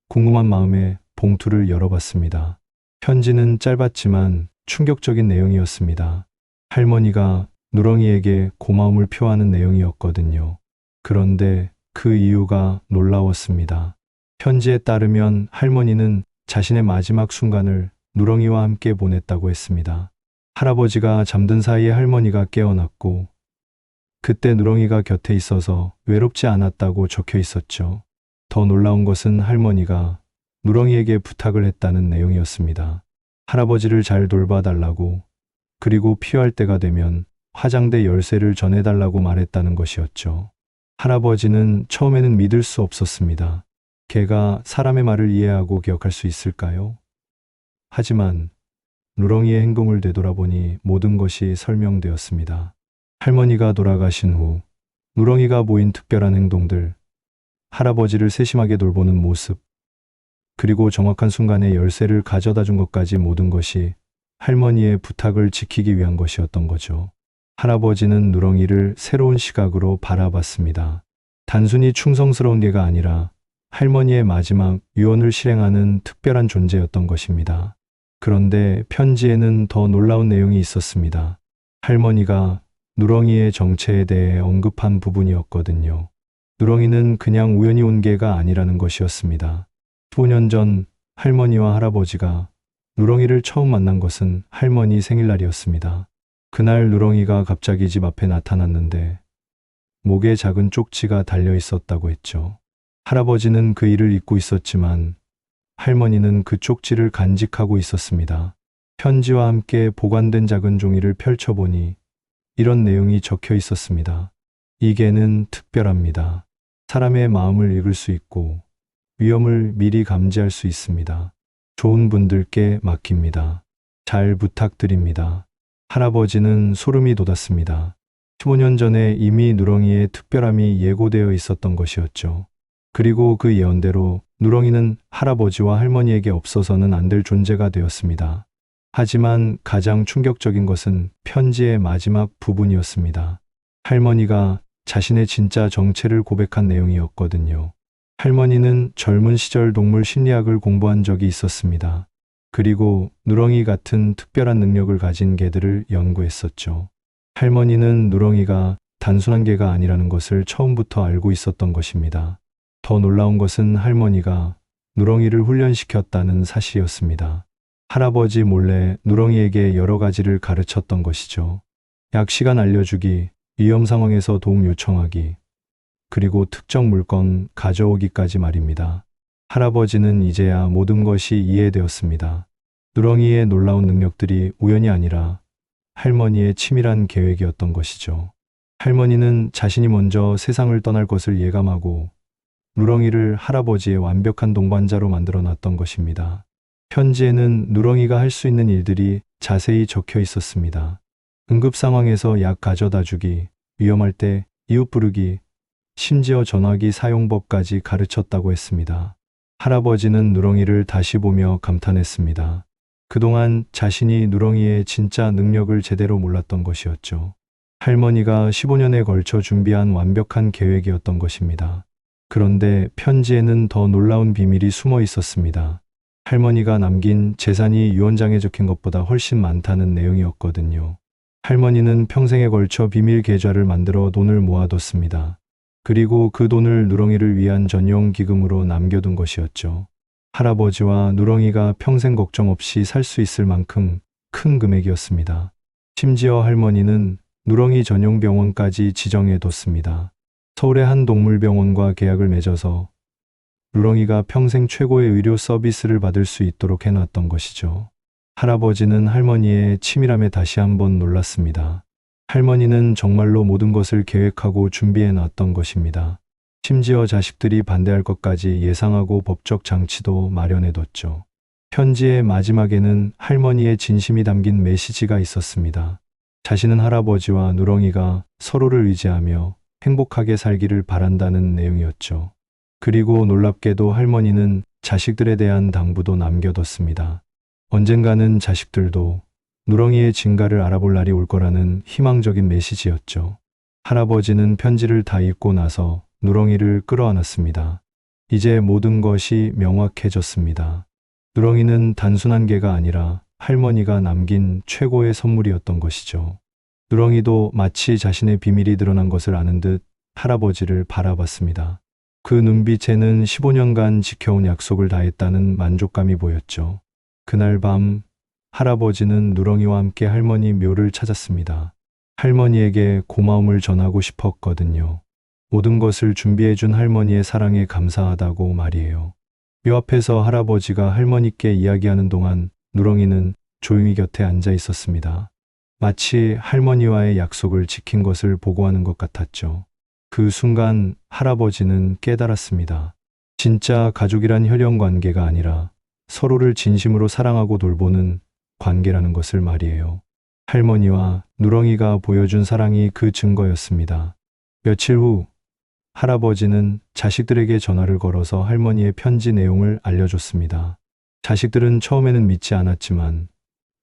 Speaker 1: 궁금한 마음에 봉투를 열어봤습니다. 편지는 짧았지만 충격적인 내용이었습니다. 할머니가 누렁이에게 고마움을 표하는 내용이었거든요. 그런데 그 이유가 놀라웠습니다. 편지에 따르면 할머니는 자신의 마지막 순간을 누렁이와 함께 보냈다고 했습니다. 할아버지가 잠든 사이에 할머니가 깨어났고 그때 누렁이가 곁에 있어서 외롭지 않았다고 적혀 있었죠. 더 놀라운 것은 할머니가 누렁이에게 부탁을 했다는 내용이었습니다. 할아버지를 잘 돌봐달라고, 그리고 필요할 때가 되면 화장대 열쇠를 전해달라고 말했다는 것이었죠. 할아버지는 처음에는 믿을 수 없었습니다. 걔가 사람의 말을 이해하고 기억할 수 있을까요? 하지만 누렁이의 행동을 되돌아보니 모든 것이 설명되었습니다. 할머니가 돌아가신 후 누렁이가 보인 특별한 행동들, 할아버지를 세심하게 돌보는 모습, 그리고 정확한 순간에 열쇠를 가져다 준 것까지 모든 것이 할머니의 부탁을 지키기 위한 것이었던 거죠. 할아버지는 누렁이를 새로운 시각으로 바라봤습니다. 단순히 충성스러운 개가 아니라 할머니의 마지막 유언을 실행하는 특별한 존재였던 것입니다. 그런데 편지에는 더 놀라운 내용이 있었습니다. 할머니가 누렁이의 정체에 대해 언급한 부분이었거든요. 누렁이는 그냥 우연히 온 개가 아니라는 것이었습니다. 15년 전 할머니와 할아버지가 누렁이를 처음 만난 것은 할머니 생일날이었습니다. 그날 누렁이가 갑자기 집 앞에 나타났는데 목에 작은 쪽지가 달려 있었다고 했죠. 할아버지는 그 일을 잊고 있었지만 할머니는 그 쪽지를 간직하고 있었습니다. 편지와 함께 보관된 작은 종이를 펼쳐보니 이런 내용이 적혀 있었습니다. 이 개는 특별합니다. 사람의 마음을 읽을 수 있고 위험을 미리 감지할 수 있습니다. 좋은 분들께 맡깁니다. 잘 부탁드립니다. 할아버지는 소름이 돋았습니다. 15년 전에 이미 누렁이의 특별함이 예고되어 있었던 것이었죠. 그리고 그 예언대로 누렁이는 할아버지와 할머니에게 없어서는 안 될 존재가 되었습니다. 하지만 가장 충격적인 것은 편지의 마지막 부분이었습니다. 할머니가 자신의 진짜 정체를 고백한 내용이었거든요. 할머니는 젊은 시절 동물 심리학을 공부한 적이 있었습니다. 그리고 누렁이 같은 특별한 능력을 가진 개들을 연구했었죠. 할머니는 누렁이가 단순한 개가 아니라는 것을 처음부터 알고 있었던 것입니다. 더 놀라운 것은 할머니가 누렁이를 훈련시켰다는 사실이었습니다. 할아버지 몰래 누렁이에게 여러 가지를 가르쳤던 것이죠. 약 시간 알려주기, 위험 상황에서 도움 요청하기, 그리고 특정 물건 가져오기까지 말입니다. 할아버지는 이제야 모든 것이 이해되었습니다. 누렁이의 놀라운 능력들이 우연이 아니라 할머니의 치밀한 계획이었던 것이죠. 할머니는 자신이 먼저 세상을 떠날 것을 예감하고 누렁이를 할아버지의 완벽한 동반자로 만들어 놨던 것입니다. 편지에는 누렁이가 할 수 있는 일들이 자세히 적혀 있었습니다. 응급 상황에서 약 가져다 주기, 위험할 때 이웃 부르기, 심지어 전화기 사용법까지 가르쳤다고 했습니다. 할아버지는 누렁이를 다시 보며 감탄했습니다. 그동안 자신이 누렁이의 진짜 능력을 제대로 몰랐던 것이었죠. 할머니가 15년에 걸쳐 준비한 완벽한 계획이었던 것입니다. 그런데 편지에는 더 놀라운 비밀이 숨어 있었습니다. 할머니가 남긴 재산이 유언장에 적힌 것보다 훨씬 많다는 내용이었거든요. 할머니는 평생에 걸쳐 비밀 계좌를 만들어 돈을 모아뒀습니다. 그리고 그 돈을 누렁이를 위한 전용 기금으로 남겨둔 것이었죠. 할아버지와 누렁이가 평생 걱정 없이 살 수 있을 만큼 큰 금액이었습니다. 심지어 할머니는 누렁이 전용 병원까지 지정해뒀습니다. 서울의 한 동물병원과 계약을 맺어서 누렁이가 평생 최고의 의료 서비스를 받을 수 있도록 해놨던 것이죠. 할아버지는 할머니의 치밀함에 다시 한번 놀랐습니다. 할머니는 정말로 모든 것을 계획하고 준비해 놨던 것입니다. 심지어 자식들이 반대할 것까지 예상하고 법적 장치도 마련해뒀죠. 편지의 마지막에는 할머니의 진심이 담긴 메시지가 있었습니다. 자신은 할아버지와 누렁이가 서로를 의지하며 행복하게 살기를 바란다는 내용이었죠. 그리고 놀랍게도 할머니는 자식들에 대한 당부도 남겨뒀습니다. 언젠가는 자식들도 누렁이의 진가를 알아볼 날이 올 거라는 희망적인 메시지였죠. 할아버지는 편지를 다 읽고 나서 누렁이를 끌어안았습니다. 이제 모든 것이 명확해졌습니다. 누렁이는 단순한 개가 아니라 할머니가 남긴 최고의 선물이었던 것이죠. 누렁이도 마치 자신의 비밀이 드러난 것을 아는 듯 할아버지를 바라봤습니다. 그 눈빛에는 15년간 지켜온 약속을 다했다는 만족감이 보였죠. 그날 밤 할아버지는 누렁이와 함께 할머니 묘를 찾았습니다. 할머니에게 고마움을 전하고 싶었거든요. 모든 것을 준비해준 할머니의 사랑에 감사하다고 말이에요. 묘 앞에서 할아버지가 할머니께 이야기하는 동안 누렁이는 조용히 곁에 앉아 있었습니다. 마치 할머니와의 약속을 지킨 것을 보고하는 것 같았죠. 그 순간 할아버지는 깨달았습니다. 진짜 가족이란 혈연 관계가 아니라 서로를 진심으로 사랑하고 돌보는 관계라는 것을 말이에요. 할머니와 누렁이가 보여준 사랑이 그 증거였습니다. 며칠 후 할아버지는 자식들에게 전화를 걸어서 할머니의 편지 내용을 알려줬습니다. 자식들은 처음에는 믿지 않았지만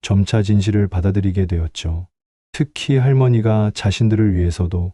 Speaker 1: 점차 진실을 받아들이게 되었죠. 특히 할머니가 자신들을 위해서도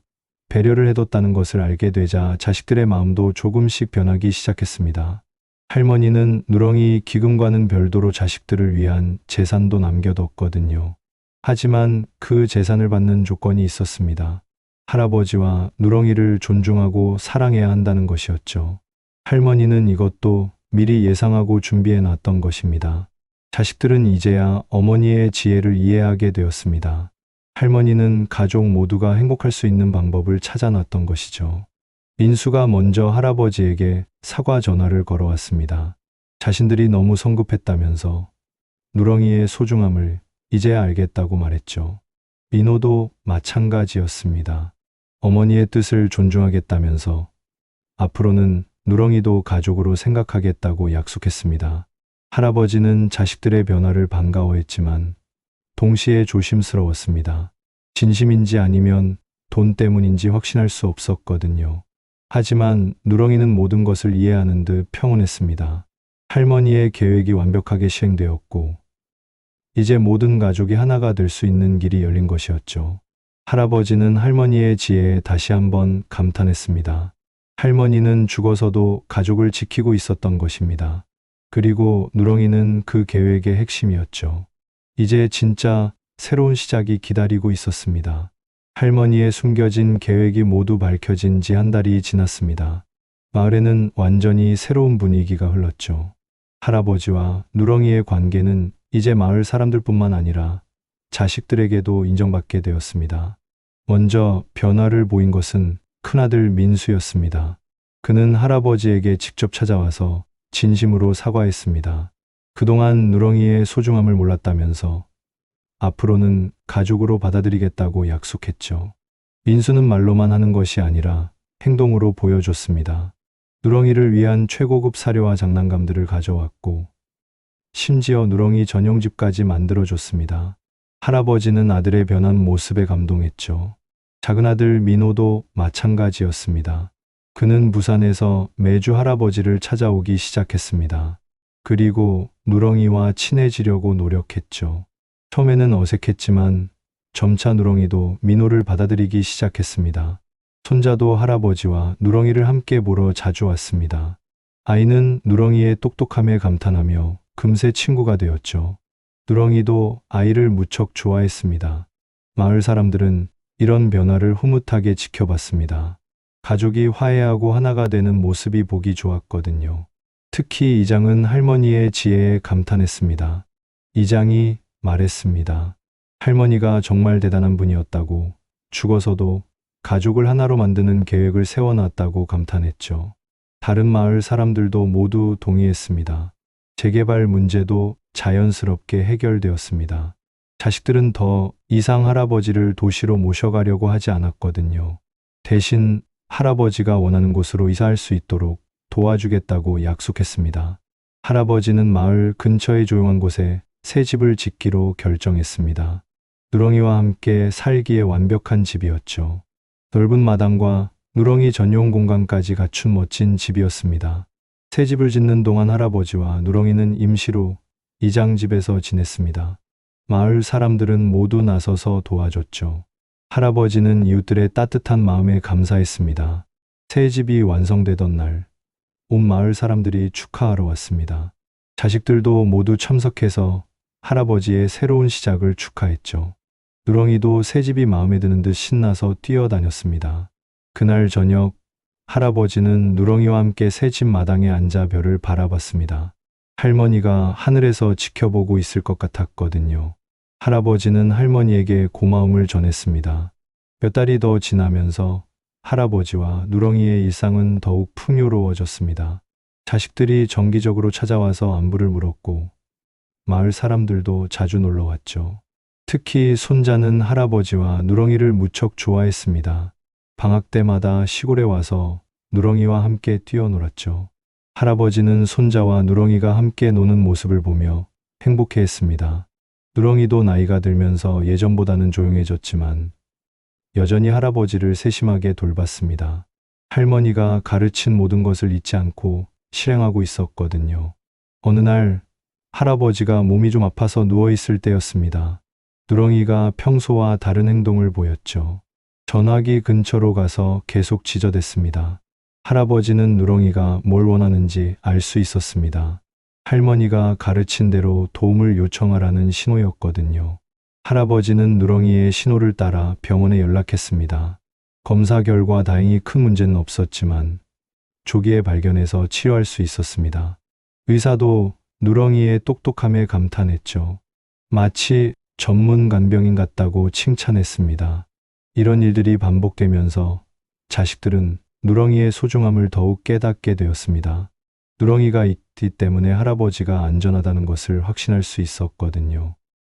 Speaker 1: 배려를 해뒀다는 것을 알게 되자 자식들의 마음도 조금씩 변하기 시작했습니다. 할머니는 누렁이 기금과는 별도로 자식들을 위한 재산도 남겨뒀거든요. 하지만 그 재산을 받는 조건이 있었습니다. 할아버지와 누렁이를 존중하고 사랑해야 한다는 것이었죠. 할머니는 이것도 미리 예상하고 준비해 놨던 것입니다. 자식들은 이제야 어머니의 지혜를 이해하게 되었습니다. 할머니는 가족 모두가 행복할 수 있는 방법을 찾아놨던 것이죠. 민수가 먼저 할아버지에게 사과 전화를 걸어왔습니다. 자신들이 너무 성급했다면서 누렁이의 소중함을 이제야 알겠다고 말했죠. 민호도 마찬가지였습니다. 어머니의 뜻을 존중하겠다면서 앞으로는 누렁이도 가족으로 생각하겠다고 약속했습니다. 할아버지는 자식들의 변화를 반가워했지만 동시에 조심스러웠습니다. 진심인지 아니면 돈 때문인지 확신할 수 없었거든요. 하지만 누렁이는 모든 것을 이해하는 듯 평온했습니다. 할머니의 계획이 완벽하게 시행되었고 이제 모든 가족이 하나가 될 수 있는 길이 열린 것이었죠. 할아버지는 할머니의 지혜에 다시 한번 감탄했습니다. 할머니는 죽어서도 가족을 지키고 있었던 것입니다. 그리고 누렁이는 그 계획의 핵심이었죠. 이제 진짜 새로운 시작이 기다리고 있었습니다. 할머니의 숨겨진 계획이 모두 밝혀진 지 한 달이 지났습니다. 마을에는 완전히 새로운 분위기가 흘렀죠. 할아버지와 누렁이의 관계는 이제 마을 사람들뿐만 아니라 자식들에게도 인정받게 되었습니다. 먼저 변화를 보인 것은 큰아들 민수였습니다. 그는 할아버지에게 직접 찾아와서 진심으로 사과했습니다. 그동안 누렁이의 소중함을 몰랐다면서 앞으로는 가족으로 받아들이겠다고 약속했죠. 민수는 말로만 하는 것이 아니라 행동으로 보여줬습니다. 누렁이를 위한 최고급 사료와 장난감들을 가져왔고, 심지어 누렁이 전용집까지 만들어줬습니다. 할아버지는 아들의 변한 모습에 감동했죠. 작은 아들 민호도 마찬가지였습니다. 그는 부산에서 매주 할아버지를 찾아오기 시작했습니다. 그리고 누렁이와 친해지려고 노력했죠. 처음에는 어색했지만 점차 누렁이도 민호를 받아들이기 시작했습니다. 손자도 할아버지와 누렁이를 함께 보러 자주 왔습니다. 아이는 누렁이의 똑똑함에 감탄하며 금세 친구가 되었죠. 누렁이도 아이를 무척 좋아했습니다. 마을 사람들은 이런 변화를 흐뭇하게 지켜봤습니다. 가족이 화해하고 하나가 되는 모습이 보기 좋았거든요. 특히 이장은 할머니의 지혜에 감탄했습니다. 이장이 말했습니다. 할머니가 정말 대단한 분이었다고, 죽어서도 가족을 하나로 만드는 계획을 세워놨다고 감탄했죠. 다른 마을 사람들도 모두 동의했습니다. 재개발 문제도 자연스럽게 해결되었습니다. 자식들은 더 이상 할아버지를 도시로 모셔가려고 하지 않았거든요. 대신 할아버지가 원하는 곳으로 이사할 수 있도록 도와주겠다고 약속했습니다. 할아버지는 마을 근처의 조용한 곳에 새 집을 짓기로 결정했습니다. 누렁이와 함께 살기에 완벽한 집이었죠. 넓은 마당과 누렁이 전용 공간까지 갖춘 멋진 집이었습니다. 새 집을 짓는 동안 할아버지와 누렁이는 임시로 이장 집에서 지냈습니다. 마을 사람들은 모두 나서서 도와줬죠. 할아버지는 이웃들의 따뜻한 마음에 감사했습니다. 새 집이 완성되던 날, 온 마을 사람들이 축하하러 왔습니다. 자식들도 모두 참석해서 할아버지의 새로운 시작을 축하했죠. 누렁이도 새 집이 마음에 드는 듯 신나서 뛰어다녔습니다. 그날 저녁, 할아버지는 누렁이와 함께 새 집 마당에 앉아 별을 바라봤습니다. 할머니가 하늘에서 지켜보고 있을 것 같았거든요. 할아버지는 할머니에게 고마움을 전했습니다. 몇 달이 더 지나면서 할아버지와 누렁이의 일상은 더욱 풍요로워졌습니다. 자식들이 정기적으로 찾아와서 안부를 물었고, 마을 사람들도 자주 놀러 왔죠. 특히 손자는 할아버지와 누렁이를 무척 좋아했습니다. 방학 때마다 시골에 와서 누렁이와 함께 뛰어놀았죠. 할아버지는 손자와 누렁이가 함께 노는 모습을 보며 행복해했습니다. 누렁이도 나이가 들면서 예전보다는 조용해졌지만 여전히 할아버지를 세심하게 돌봤습니다. 할머니가 가르친 모든 것을 잊지 않고 실행하고 있었거든요. 어느 날 할아버지가 몸이 좀 아파서 누워있을 때였습니다. 누렁이가 평소와 다른 행동을 보였죠. 전화기 근처로 가서 계속 지저댔습니다. 할아버지는 누렁이가 뭘 원하는지 알 수 있었습니다. 할머니가 가르친 대로 도움을 요청하라는 신호였거든요. 할아버지는 누렁이의 신호를 따라 병원에 연락했습니다. 검사 결과 다행히 큰 문제는 없었지만 조기에 발견해서 치료할 수 있었습니다. 의사도 누렁이의 똑똑함에 감탄했죠. 마치 전문 간병인 같다고 칭찬했습니다. 이런 일들이 반복되면서 자식들은 누렁이의 소중함을 더욱 깨닫게 되었습니다. 누렁이가 있기 때문에 할아버지가 안전하다는 것을 확신할 수 있었거든요.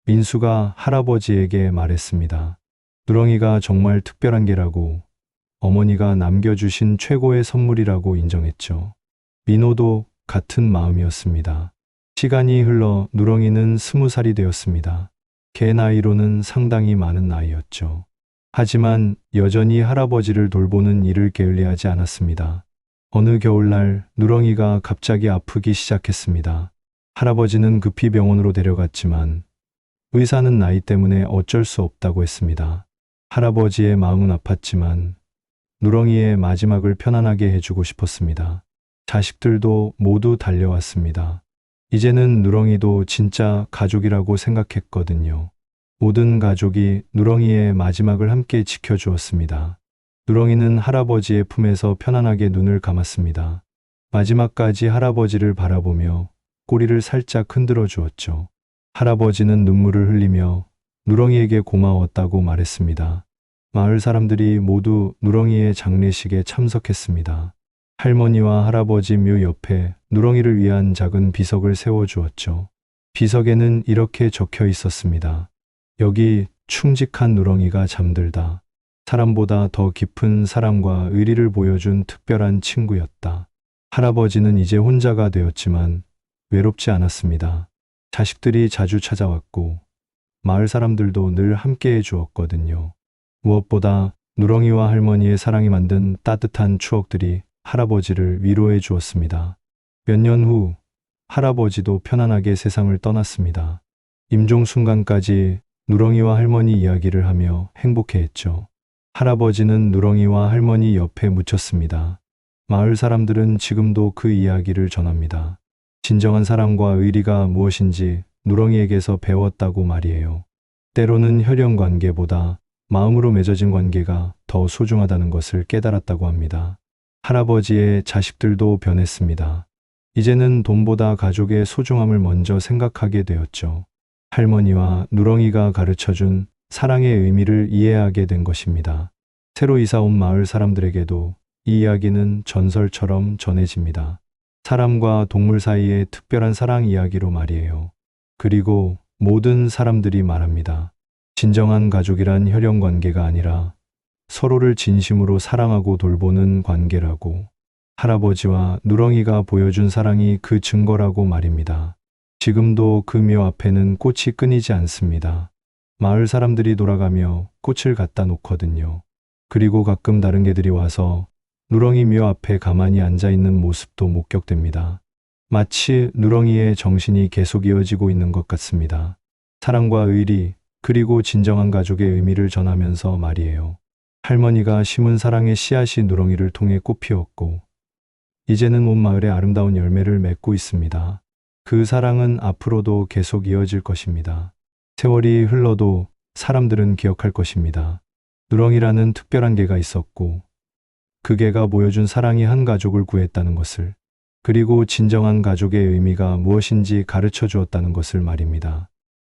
Speaker 1: 민수가 할아버지에게 말했습니다. 누렁이가 정말 특별한 개라고, 어머니가 남겨주신 최고의 선물이라고 인정했죠. 민호도 같은 마음이었습니다. 시간이 흘러 누렁이는 20살이 되었습니다. 걔 나이로는 상당히 많은 나이였죠. 하지만 여전히 할아버지를 돌보는 일을 게을리하지 않았습니다. 어느 겨울날 누렁이가 갑자기 아프기 시작했습니다. 할아버지는 급히 병원으로 데려갔지만 의사는 나이 때문에 어쩔 수 없다고 했습니다. 할아버지의 마음은 아팠지만 누렁이의 마지막을 편안하게 해주고 싶었습니다. 자식들도 모두 달려왔습니다. 이제는 누렁이도 진짜 가족이라고 생각했거든요. 모든 가족이 누렁이의 마지막을 함께 지켜주었습니다. 누렁이는 할아버지의 품에서 편안하게 눈을 감았습니다. 마지막까지 할아버지를 바라보며 꼬리를 살짝 흔들어 주었죠. 할아버지는 눈물을 흘리며 누렁이에게 고마웠다고 말했습니다. 마을 사람들이 모두 누렁이의 장례식에 참석했습니다. 할머니와 할아버지 묘 옆에 누렁이를 위한 작은 비석을 세워주었죠. 비석에는 이렇게 적혀 있었습니다. 여기 충직한 누렁이가 잠들다. 사람보다 더 깊은 사랑과 의리를 보여준 특별한 친구였다. 할아버지는 이제 혼자가 되었지만 외롭지 않았습니다. 자식들이 자주 찾아왔고 마을 사람들도 늘 함께해 주었거든요. 무엇보다 누렁이와 할머니의 사랑이 만든 따뜻한 추억들이 할아버지를 위로해 주었습니다. 몇 년 후 할아버지도 편안하게 세상을 떠났습니다. 임종 순간까지 누렁이와 할머니 이야기를 하며 행복해했죠. 할아버지는 누렁이와 할머니 옆에 묻혔습니다. 마을 사람들은 지금도 그 이야기를 전합니다. 진정한 사랑과 의리가 무엇인지 누렁이에게서 배웠다고 말이에요. 때로는 혈연 관계보다 마음으로 맺어진 관계가 더 소중하다는 것을 깨달았다고 합니다. 할아버지의 자식들도 변했습니다. 이제는 돈보다 가족의 소중함을 먼저 생각하게 되었죠. 할머니와 누렁이가 가르쳐준 사랑의 의미를 이해하게 된 것입니다. 새로 이사 온 마을 사람들에게도 이 이야기는 전설처럼 전해집니다. 사람과 동물 사이의 특별한 사랑 이야기로 말이에요. 그리고 모든 사람들이 말합니다. 진정한 가족이란 혈연 관계가 아니라 서로를 진심으로 사랑하고 돌보는 관계라고. 할아버지와 누렁이가 보여준 사랑이 그 증거라고 말입니다. 지금도 그 묘 앞에는 꽃이 끊이지 않습니다. 마을 사람들이 돌아가며 꽃을 갖다 놓거든요. 그리고 가끔 다른 개들이 와서 누렁이 묘 앞에 가만히 앉아 있는 모습도 목격됩니다. 마치 누렁이의 정신이 계속 이어지고 있는 것 같습니다. 사랑과 의리, 그리고 진정한 가족의 의미를 전하면서 말이에요. 할머니가 심은 사랑의 씨앗이 누렁이를 통해 꽃피웠고 이제는 온 마을에 아름다운 열매를 맺고 있습니다. 그 사랑은 앞으로도 계속 이어질 것입니다. 세월이 흘러도 사람들은 기억할 것입니다. 누렁이라는 특별한 개가 있었고 그 개가 보여준 사랑이 한 가족을 구했다는 것을, 그리고 진정한 가족의 의미가 무엇인지 가르쳐 주었다는 것을 말입니다.